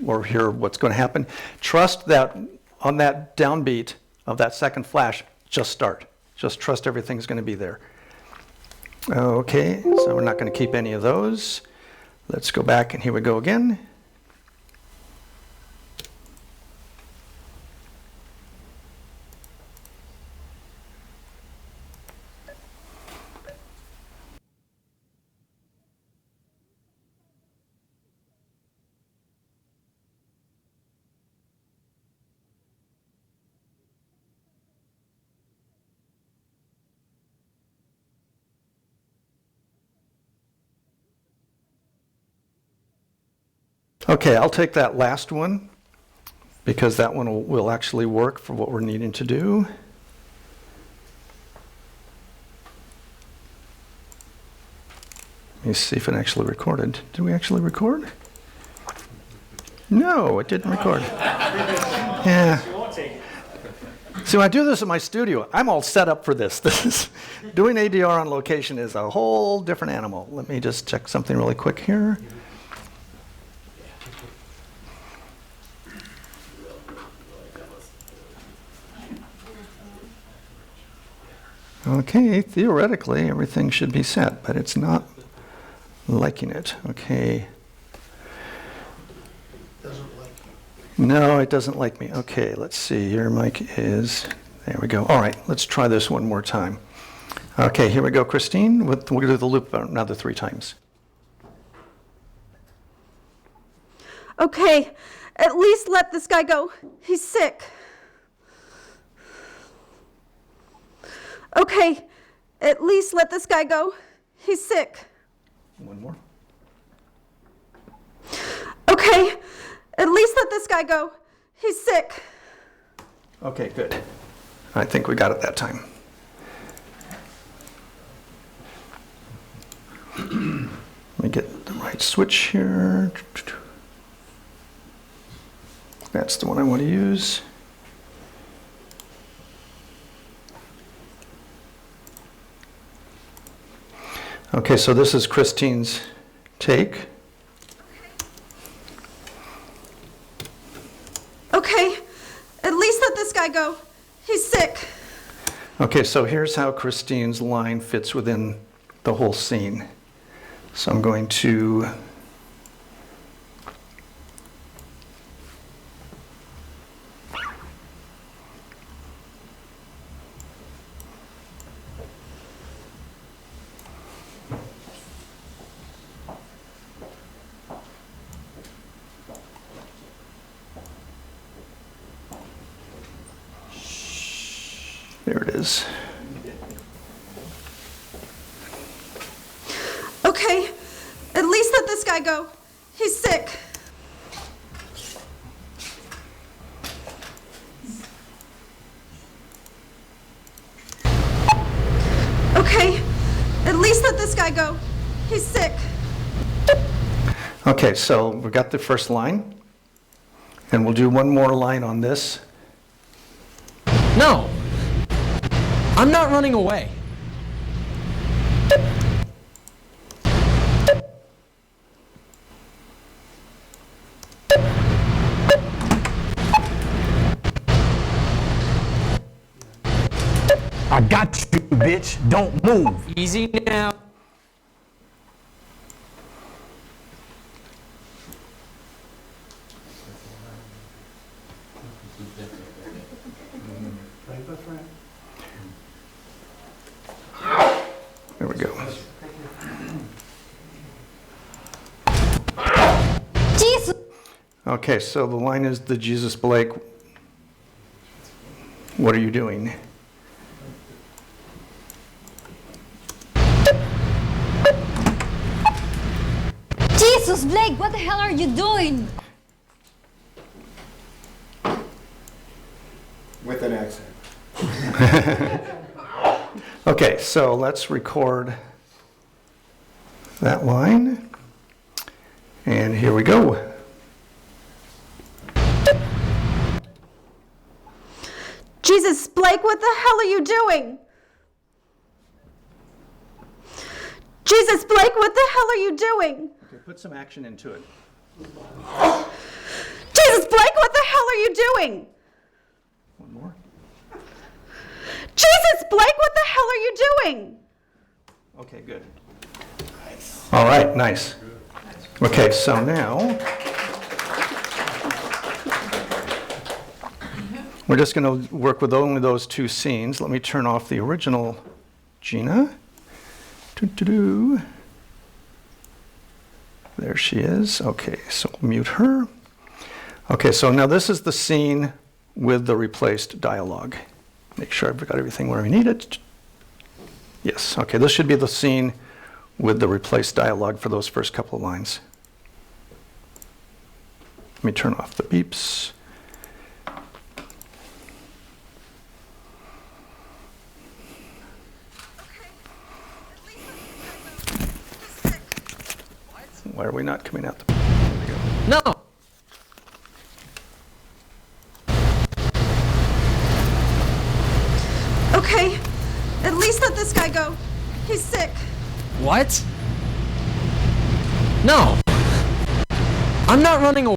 or hear what's going to happen. Trust that on that downbeat of that second flash, just start. Just trust everything's going to be there. Okay, so we're not going to keep any of those. Let's go back and here we go again. Okay, I'll take that last one because that one will actually work for what we're needing to do. Let me see if it actually recorded. Did we actually record? No, it didn't record. Yeah. See, when I do this in my studio, I'm all set up for this. Doing ADR on location is a whole different animal. Let me just check something really quick here. Okay, theoretically, everything should be set, but it's not liking it. Okay. Doesn't like you. No, it doesn't like me. Okay, let's see. Your mic is, there we go. All right, let's try this one more time. Okay, here we go, Christine. We'll do the loop another 3 times. Okay, at least let this guy go. He's sick. Okay, at least let this guy go. He's sick. One more. Okay, at least let this guy go. He's sick. Okay, good. I think we got it that time. Let me get the right switch here. That's the one I want to use. Okay, so this is Christine's take. Okay, at least let this guy go. He's sick. Okay, so here's how Christine's line fits within the whole scene. So I'm going to there it is. Okay, at least let this guy go. He's sick. Okay, at least let this guy go. He's sick. Okay, so we got the first line, and we'll do one more line on this. No! I'm not running away. I got you, bitch. Don't move. Easy now. There we go. Jesus! Okay, so the line is the Jesus Blake, what are you doing? Jesus, Blake, what the hell are you doing? With an accent. Okay, so let's record that line. And here we go. Jesus, Blake, what the hell are you doing? Jesus, Blake, what the hell are you doing? Okay, put some action into it. Jesus, Blake, what the hell are you doing? One more. Jesus, Blake, what the hell are you doing? Okay, good. All right, nice. Okay, so now we're just going to work with only those two scenes. Let me turn off the original Gina. Doo-doo-doo. There she is. Okay, so we'll mute her. Okay, so now this is the scene with the replaced dialogue. Make sure I've got everything where I need it. Yes, okay, this should be the scene with the replaced dialogue for those first couple of lines. Let me turn off the beeps. Why are we not coming out? No. Okay, at least let this guy go. He's sick. What? No. I'm not running away.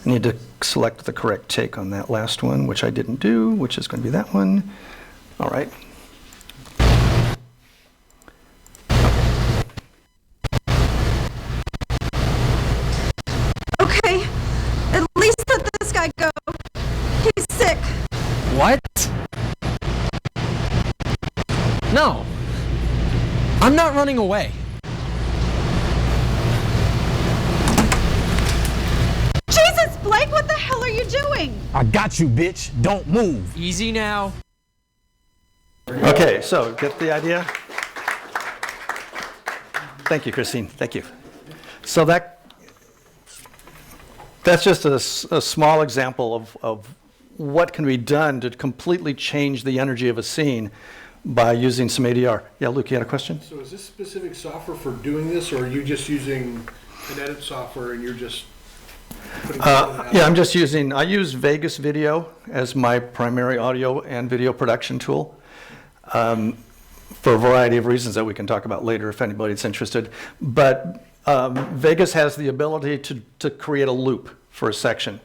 I need to select the correct take on that last one, which I didn't do, which is going to be that one. All right. Okay, at least let this guy go. He's sick. What? No. I'm not running away. Jesus, Blake, what the hell are you doing? I got you, bitch. Don't move. Easy now. Okay, so get the idea? Thank you, Christine. Thank you. So that's just a small example of what can be done to completely change the energy of a scene by using some ADR. Yeah, Luke, you had a question? So is this specific software for doing this, or are you just using an edit software and you're just putting yeah, I use Vegas Video as my primary audio and video production tool for a variety of reasons that we can talk about later if anybody's interested. But Vegas has the ability to create a loop for a section.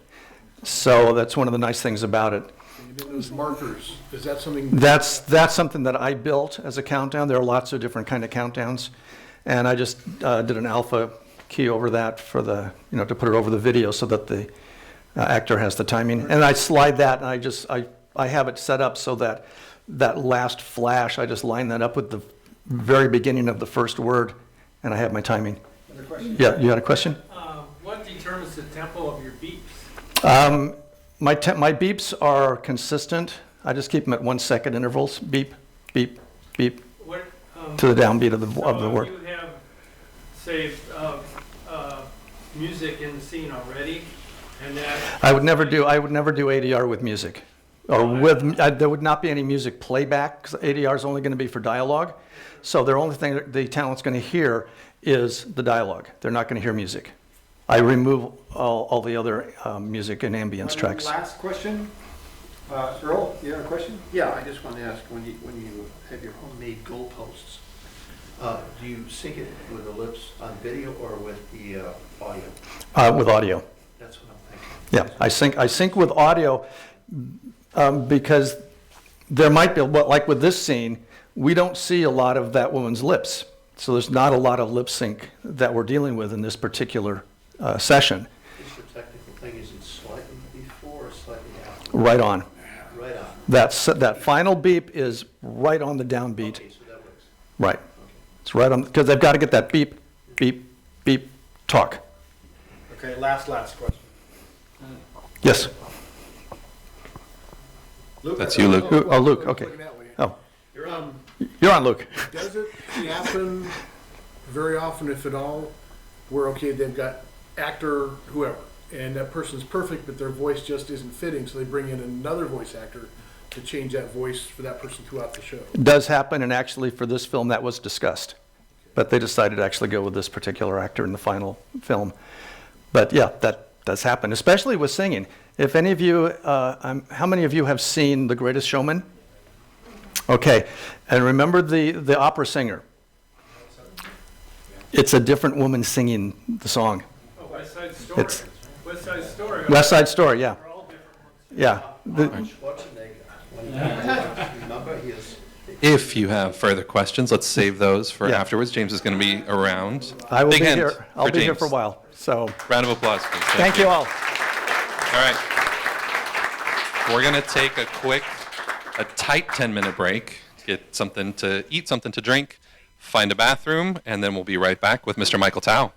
So that's one of the nice things about it. those markers? Is that something? That's something that I built as a countdown. There are lots of different kind of countdowns. And I just did an alpha key over that for the, to put it over the video so that the actor has the timing. And I slide that, and I have it set up so that that last flash, I just line that up with the very beginning of the first word, and I have my timing. Yeah, you had a question? What determines the tempo of your beeps? My beeps are consistent. I just keep them at 1 second intervals. Beep, beep, beep, to the downbeat of the word. You have, say, music in the scene already, and that. I would never do ADR with music, or there would not be any music playback because ADR is only going to be for dialogue. So the only thing that the talent's going to hear is the dialogue. They're not going to hear music. I remove all the other music and ambience tracks. Last question. Earl, you have a question? Yeah, I just want to ask, when you have your homemade goalposts, do you sync it with the lips on video or with the audio? With audio. That's what I'm thinking. Yeah, I sync with audio because there might be, like with this scene, we don't see a lot of that woman's lips. So there's not a lot of lip sync that we're dealing with in this particular session. Is the technical thing, is it slightly before or slightly after? Right on. Right on. That final beep is right on the downbeat. Okay, so that works. Right. It's right on, because they've got to get that beep, beep, beep, talk. Okay, last question. Yes. That's you, Luke. Oh, Luke, okay. Oh, you're on, Luke. Does it happen very often, if at all, where, okay, they've got actor, whoever, and that person's perfect, but their voice just isn't fitting, so they bring in another voice actor to change that voice for that person throughout the show? It does happen, and actually for this film that was discussed. But they decided to actually go with this particular actor in the final film. But yeah, that does happen, especially with singing. If any of you, how many of you have seen The Greatest Showman? Okay, and remember the opera singer. It's a different woman singing the song. Oh, West Side Story. It's West Side Story. West Side Story, yeah. Yeah. If you have further questions, let's save those for afterwards. James is going to be around. I will Big be hand here. I'll for be here James. for a while. So Round of applause, please. thank you all. All right. We're going to take a tight 10-minute break, get something to eat, something to drink, find a bathroom, and then we'll be right back with Mr. Michael Tao.